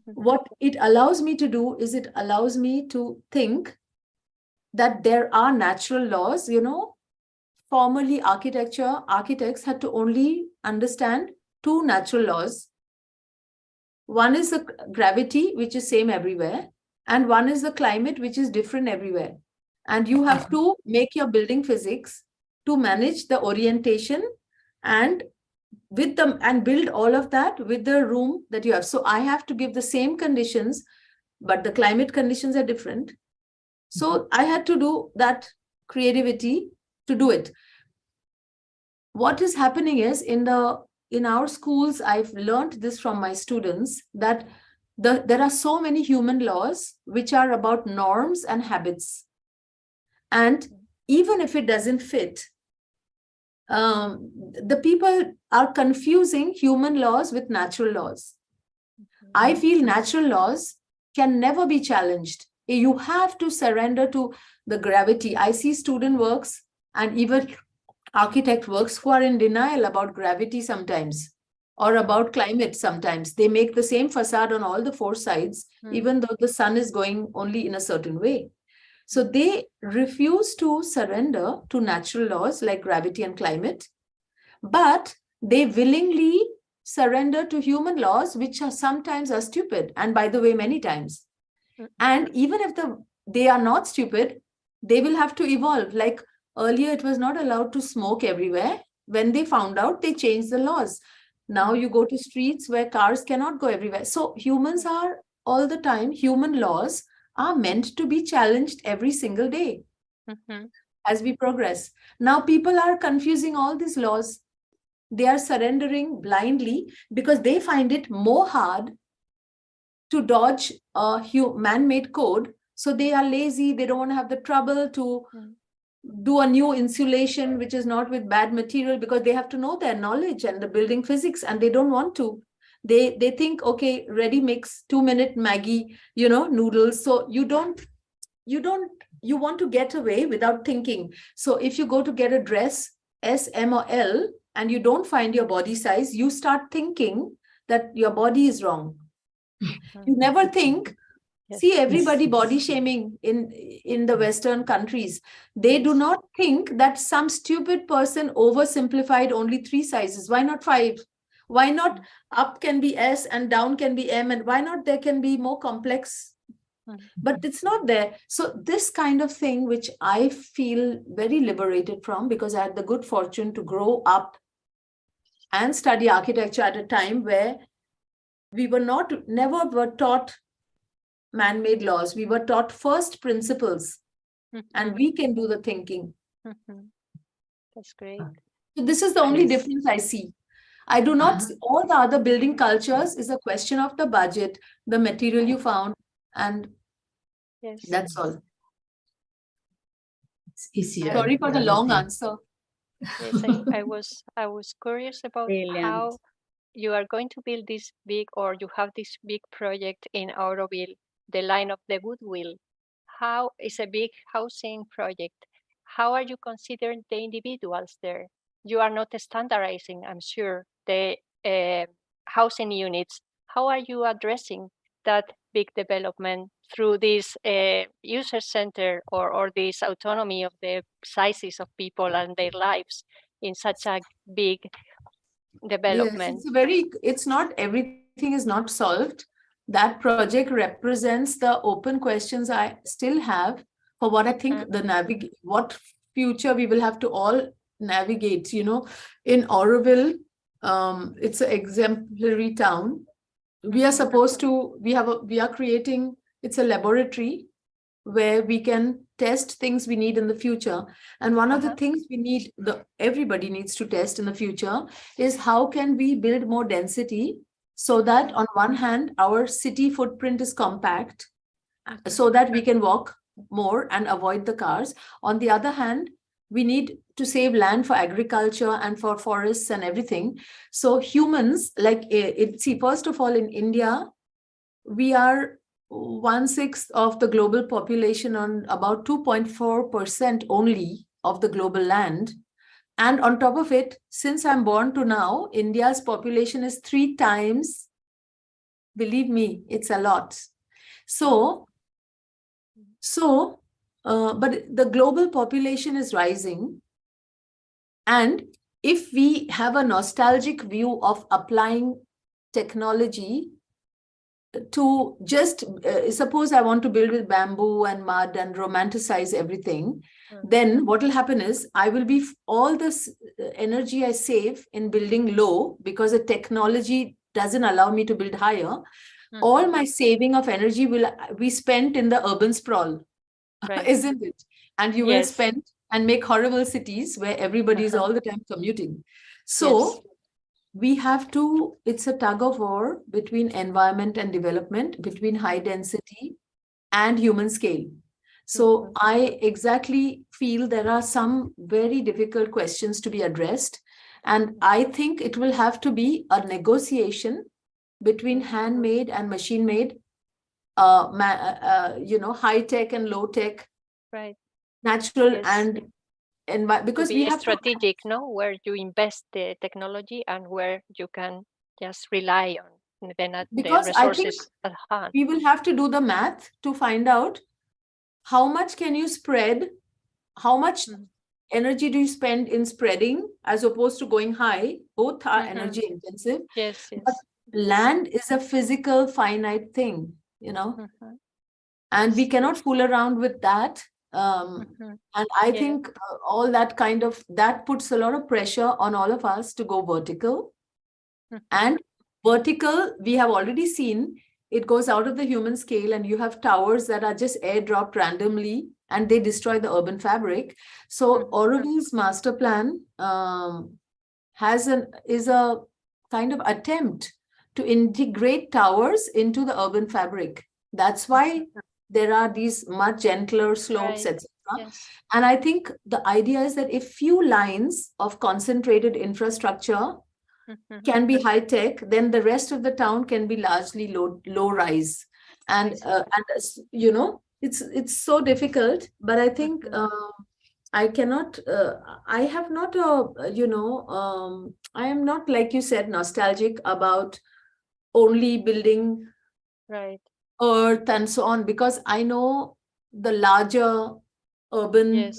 What it allows me to do is it allows me to think that there are natural laws, you know. Formerly architects had to only understand 2 natural laws. One is the gravity, which is same everywhere, and one is the climate, which is different everywhere. And you have to make your building physics to manage the orientation and with them, and build all of that with the room that you have. So I have to give the same conditions, but the climate conditions are different. So I had to do that creativity to do it. What is happening is in our schools, I've learned this from my students, that there are so many human laws which are about norms and habits. And even if it doesn't fit, the people are confusing human laws with natural laws. I feel natural laws can never be challenged. You have to surrender to the gravity. I see student works and even architect works who are in denial about gravity sometimes, or about climate sometimes. They make the same facade on all the four sides, even though the sun is going only in a certain way. So they refuse to surrender to natural laws like gravity and climate, but they willingly surrender to human laws, which are sometimes are stupid. And by the way, many times. And even if they are not stupid, they will have to evolve. Like earlier, it was not allowed to smoke everywhere. When they found out, they changed the laws. Now you go to streets where cars cannot go everywhere. So humans are all the time, human laws are meant to be challenged every single day as we progress. Now people are confusing all these laws. They are surrendering blindly because they find it more hard to dodge a man-made code. So they are lazy. They don't want to have the trouble to do a new insulation, which is not with bad material, because they have to know their knowledge and the building physics, and they don't want to. They think, okay, ready mix, 2-minute Maggi, noodles. So you want to get away without thinking. So if you go to get a dress, S, M, or L, and you don't find your body size, you start thinking that your body is wrong. You never think. See, everybody body shaming in the Western countries. They do not think that some stupid person oversimplified only 3 sizes. Why not 5? Why not up can be S and down can be M? And why not there can be more complex? But it's not there. So this kind of thing, which I feel very liberated from, because I had the good fortune to grow up and study architecture at a time where we never were taught man-made laws. We were taught first principles, and we can do the thinking. That's great. So this is the only difference I see. I do not see all the other building cultures is a question of the budget, the material you found, and that's all. It's easier. Sorry for the long answer. Yes, I was curious about how you are going to build this big, or you have this big project in Auroville, the line of the Goodwill. How is a big housing project? How are you considering the individuals there? You are not standardizing, I'm sure, the housing units. How are you addressing that big development through this user center or this autonomy of the sizes of people and their lives in such a big development? Yes, it's not, everything is not solved. That project represents the open questions I still have for what I think what future we will have to all navigate. In Auroville, it's an exemplary town. We are supposed to, we are creating, it's a laboratory where we can test things we need in the future. And one of the things we need, everybody needs to test in the future, is how can we build more density so that on one hand, our city footprint is compact so that we can walk more and avoid the cars. On the other hand, we need to save land for agriculture and for forests and everything. So humans, first of all, in India, we are 1/6 of the global population on about 2.4% only of the global land. And on top of it, since I'm born to now, India's population is 3 times, believe me, it's a lot. But the global population is rising. And if we have a nostalgic view of applying technology to just, suppose I want to build with bamboo and mud and romanticize everything, then what will happen is I will be, all this energy I save in building low, because the technology doesn't allow me to build higher, all my saving of energy will be spent in the urban sprawl, isn't it? And you will spend and make horrible cities where everybody is all the time commuting. So we have to, it's a tug of war between environment and development, between high density and human scale. So I exactly feel there are some very difficult questions to be addressed. And I think it will have to be a negotiation between handmade and machine-made high tech and low tech, right. natural Yes. and because To we be have strategic, no, where you invest the technology and where you can just rely on the because I think resources at hand. we will have to do the math to find out how much can you spread, how much energy do you spend in spreading as opposed to going high. Both are energy intensive. Yes, yes. But land is a physical finite thing, and we cannot fool around with that. And I think all that that puts a lot of pressure on all of us to go vertical. And vertical, we have already seen, it goes out of the human scale, and you have towers that are just airdropped randomly and they destroy the urban fabric. So Auroville's master plan is a kind of attempt to integrate towers into the urban fabric. That's why there are these much gentler slopes, etc. Yes. And I think the idea is that if few lines of concentrated infrastructure can be high tech, then the rest of the town can be largely low rise. And it's so difficult, but I think I cannot, I have not, I am not, like you said, nostalgic about only building earth and so on, because I know the larger urban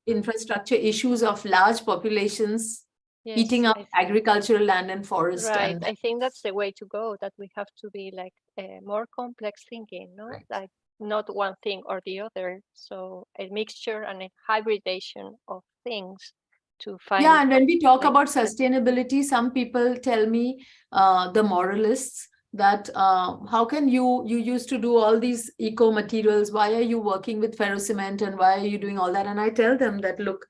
infrastructure issues of large populations eating up agricultural land and forest. Right. And I think that's the way to go, that we have to be like more complex thinking, no? Like not one thing or the other. So a mixture and a hybridation of things to find. Yeah, and when we talk about sustainability, some people tell me, the moralists, that how can you used to do all these eco materials, why are you working with ferrocement and why are you doing all that? And I tell them that, look,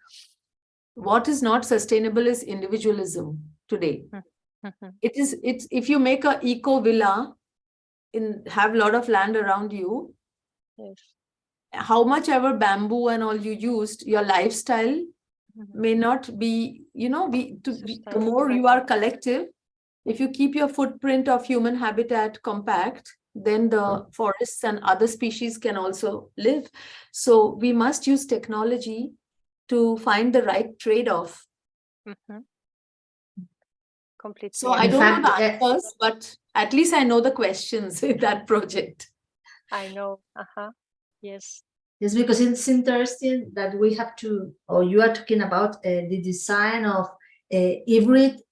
what is not sustainable is individualism today. It's if you make a eco villa have a lot of land around you, how much ever bamboo and all you used, your lifestyle may not be, the more you are collective, if you keep your footprint of human habitat compact, then the forests and other species can also live. So we must use technology to find the right trade-off. Completely. So I don't know the answers, but at least I know the questions in that project. I know. Yes. Yes, because it's interesting that we have to, or you are talking about the design of hybrid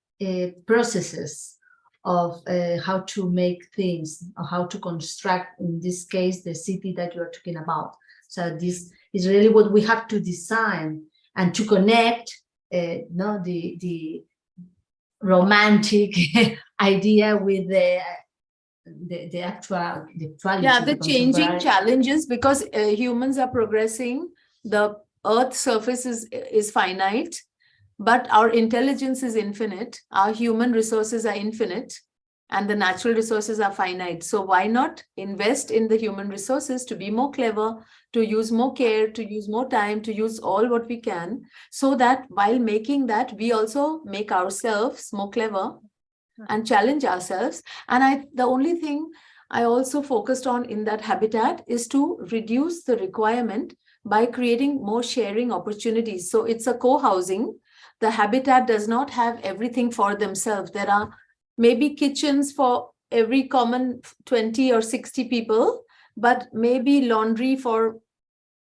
processes of how to make things, or how to construct, in this case, the city that you are talking about. So this is really what we have to design and to connect the romantic idea with the actuality. Yeah, the changing challenges, because humans are progressing. The Earth's surface is finite, but our intelligence is infinite. Our human resources are infinite, and the natural resources are finite. So why not invest in the human resources to be more clever, to use more care, to use more time, to use all what we can, so that while making that, we also make ourselves more clever and challenge ourselves. And the only thing I also focused on in that habitat is to reduce the requirement by creating more sharing opportunities. So it's a co-housing. The habitat does not have everything for themselves. There are maybe kitchens for every common 20 or 60 people, but maybe laundry for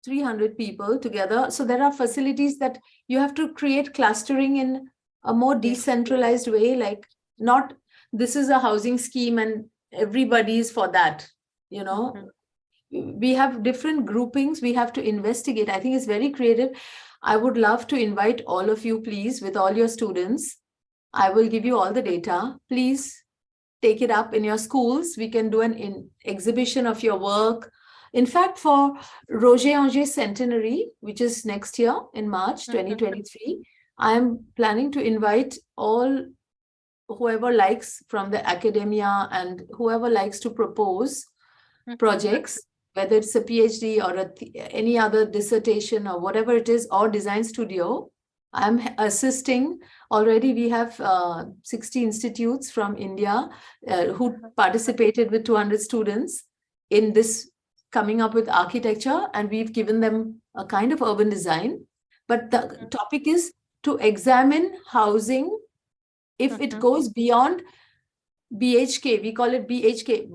300 people together. So there are facilities that you have to create clustering in a more decentralized way, like not this is a housing scheme and everybody is for that. We have different groupings. We have to investigate. I think it's very creative. I would love to invite all of you, please, with all your students. I will give you all the data. Please take it up in your schools. We can do an exhibition of your work. In fact, for Roger Angers Centenary, which is next year in March 2023, I am planning to invite whoever likes from the academia and whoever likes to propose projects, whether it's a PhD or any other dissertation or whatever it is, or design studio. I'm assisting. Already we have 60 institutes from India who participated with 200 students. in this coming up with architecture, and we've given them a kind of urban design. But the topic is to examine housing if it goes beyond BHK. We call it BHK.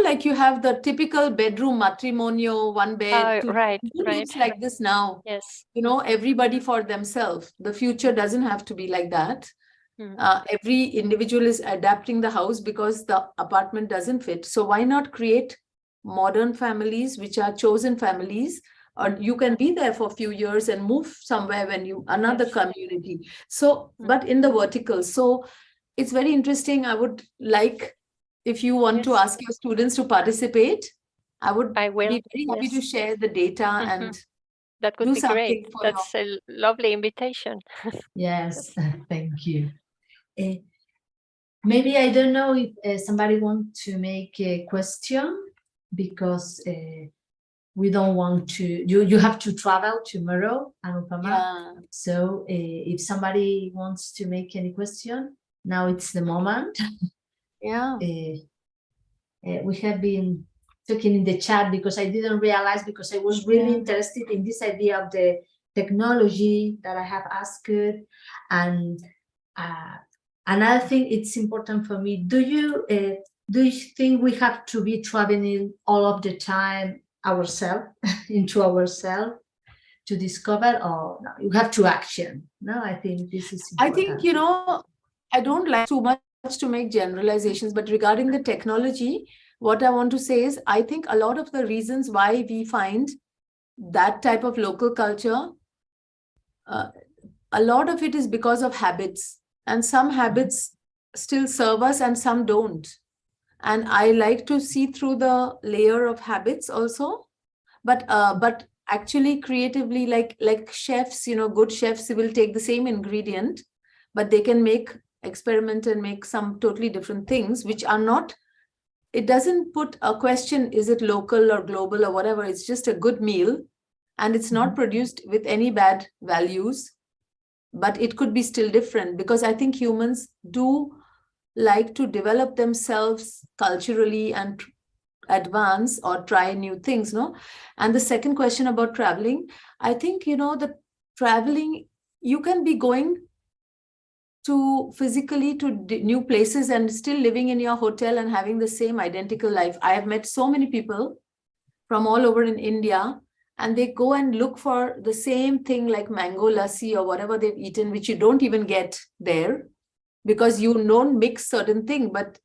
Like you have the typical bedroom matrimonio, one bed. Right. It's like this now. Yes. Everybody for themselves. The future doesn't have to be like that. Every individual is adapting the house because the apartment doesn't fit. So why not create modern families, which are chosen families, or you can be there for a few years and move somewhere when another community. So, but in the vertical. So it's very interesting. I would like, if you want to ask your students to participate, I will be very happy to share the data and that would be great. That's a lovely invitation. Yes, thank you. Maybe I don't know if somebody wants to make a question, because we don't want to, you have to travel tomorrow, Anupama. Yeah. So if somebody wants to make any question, now it's the moment. Yeah. We have been talking in the chat because I didn't realize, because I was really interested in this idea of the technology that I have asked. And another thing, it's important for me. Do you think we have to be traveling all of the time ourselves, into ourselves, to discover, or no, you have to action? No, I think this is important. I think, I don't like too much to make generalizations, but regarding the technology, what I want to say is, I think a lot of the reasons why we find that type of local culture, a lot of it is because of habits, and some habits still serve us and some don't. And I like to see through the layer of habits also, but actually creatively, like chefs, good chefs will take the same ingredient, but they can experiment and make some totally different things, which are not, it doesn't put a question, is it local or global or whatever, it's just a good meal, and it's not produced with any bad values, but it could be still different, because I think humans do like to develop themselves culturally and advance or try new things, no? And the second question about traveling, I think, the traveling, you can be going to physically to new places and still living in your hotel and having the same identical life. I have met so many people from all over in India, and they go and look for the same thing like mango lassi or whatever they've eaten, which you don't even get there, because you don't mix certain thing, but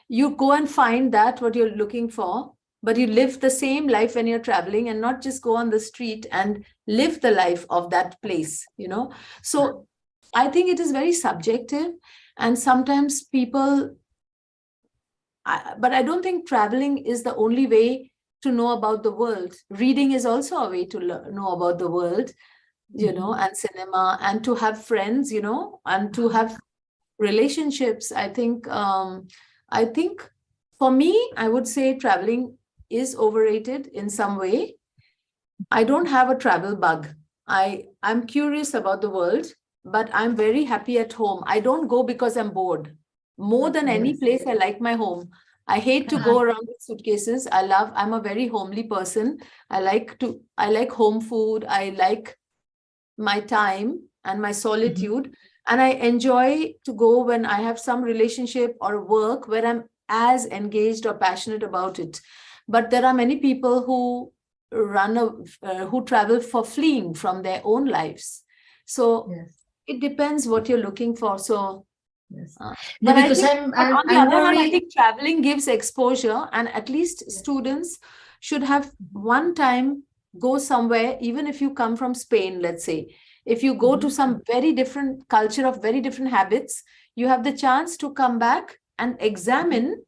you go and find that what you're looking for, but you live the same life when you're traveling, and not just go on the street and live the life of that place, So I think it is very subjective, and sometimes people, but I don't think traveling is the only way to know about the world. Reading is also a way to know about the world, and cinema, and to have friends, and to have relationships. I think for me, I would say traveling is overrated in some way. I don't have a travel bug. I'm curious about the world, but I'm very happy at home. I don't go because I'm bored. More than any place, I like my home. I hate to go around with suitcases. I'm a very homely person. I like home food. I like my time and my solitude. And I enjoy to go when I have some relationship or work where I'm as engaged or passionate about it. But there are many people who who travel for fleeing from their own lives. So it depends what you're looking for. So, but I think traveling gives exposure, and at least students should have one time go somewhere, even if you come from Spain, let's say. If you go to some very different culture of very different habits, you have the chance to come back and examine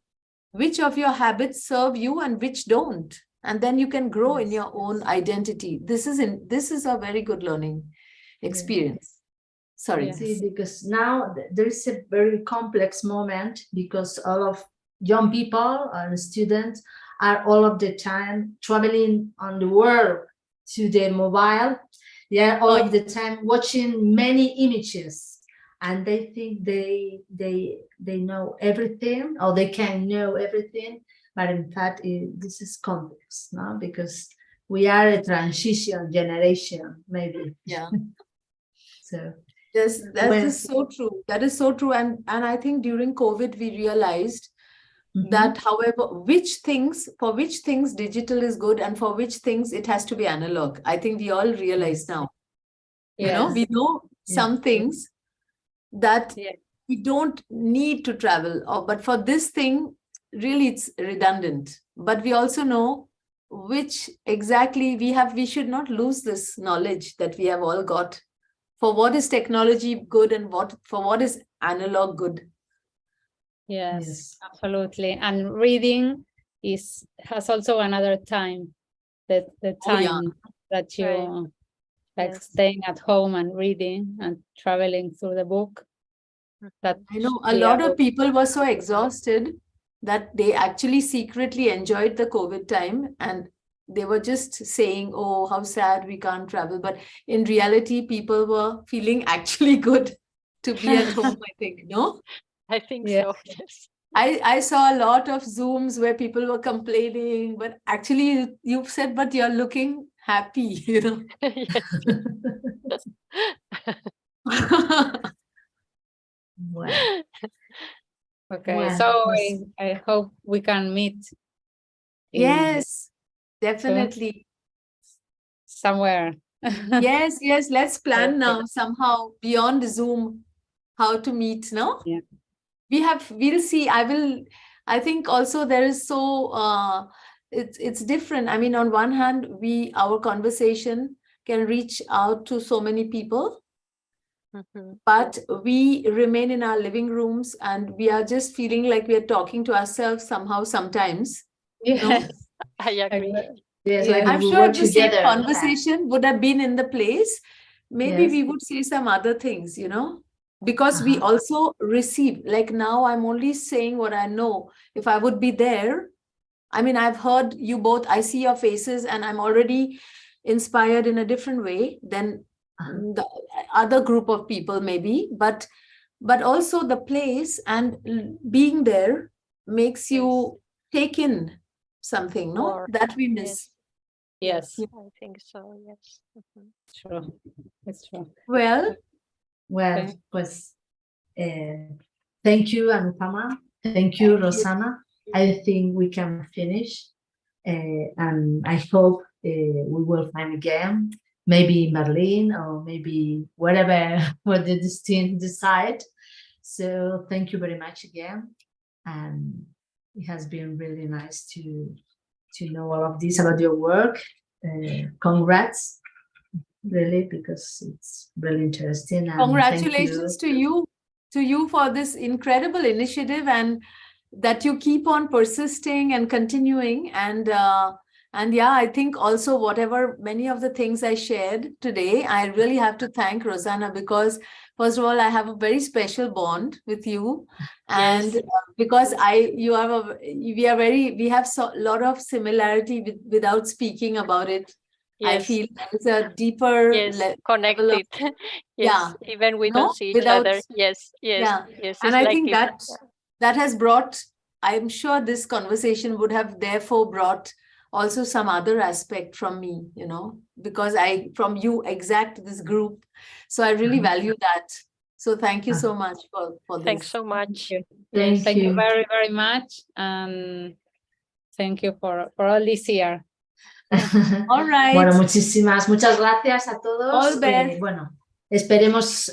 which of your habits serve you and which don't. And then you can grow in your own identity. This is a very good learning experience. Sorry. See, because now there is a very complex moment, because all of young people and students are all of the time traveling on the world to their mobile. They are all of the time watching many images, and they think they know everything, or they can know everything. but in fact, this is complex, no? Because we are a transition generation, maybe. Yeah. So Yes, that is so true. That is so true. And I think during COVID, we realized that however, for which things digital is good and for which things it has to be analog. I think we all realize now. You know, we know some things that we don't need to travel, but for this thing, really it's redundant. But we also know which exactly we should not lose this knowledge that we have all got for what is technology good and for what is analog good. Yes, absolutely. And reading has also another time, the time that you like staying at home and reading and traveling through the book. That I know a lot of people were so exhausted that they actually secretly enjoyed the COVID time, and they were just saying, oh, how sad we can't travel. But in reality, people were feeling actually good to be at home, I think, no? I think so, yes. I saw a lot of Zooms where people were complaining, but actually you've said, but you're looking happy, you know? Yes. Well. Okay, Well, so I hope we can meet. Yes, definitely. Somewhere. Yes, let's plan now somehow beyond Zoom how to meet, no? Yeah. We'll see. I think also there is it's different. I mean, on one hand, our conversation can reach out to so many people, but we remain in our living rooms and we are just feeling like we are talking to ourselves somehow sometimes. Yes, no? I agree. Yes, like I'm we sure work the same together. conversation would have been in the place. Maybe we would say some other things, you know, because we also receive, like now I'm only saying what I know. If I would be there, I mean, I've heard you both, I see your faces and I'm already inspired in a different way than the other group of people maybe, but also the place and being there makes you take in something, no? That we miss. Yes. I think so, yes. True. It's true. Well, pues, thank you, Anupama. Thank you, Rosana. I think we can finish. And I hope we will find again, maybe in Berlin or maybe wherever what the destiny decide. So thank you very much again. And it has been really nice to know all of this about your work. Congrats, really, because it's really interesting. And congratulations to you for this incredible initiative and that you keep on persisting and continuing. And yeah, I think also many of the things I shared today, I really have to thank Rosana because first of all, I have a very special bond with you, and because we have a lot of similarity without speaking about it. I feel it's a deeper connected. Even we don't see each other. Yes. And I think that has brought, I'm sure this conversation would have therefore brought also some other aspect from me, you know, because from you exact this group. So I really value that. So thank you so much for this. Thanks so much. Thank you very, very much. And thank you for all this year. All right. Bueno, muchas gracias a todos. Bueno, esperemos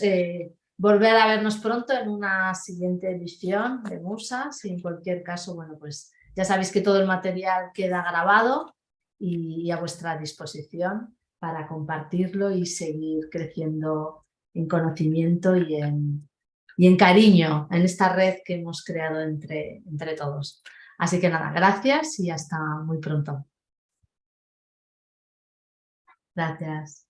volver a vernos pronto en una siguiente edición de Musas, y en cualquier caso, bueno, pues ya sabéis que todo el material queda grabado y a vuestra disposición para compartirlo y seguir creciendo en conocimiento y en cariño en esta red que hemos creado entre todos. Así que nada, gracias y hasta muy pronto. Gracias.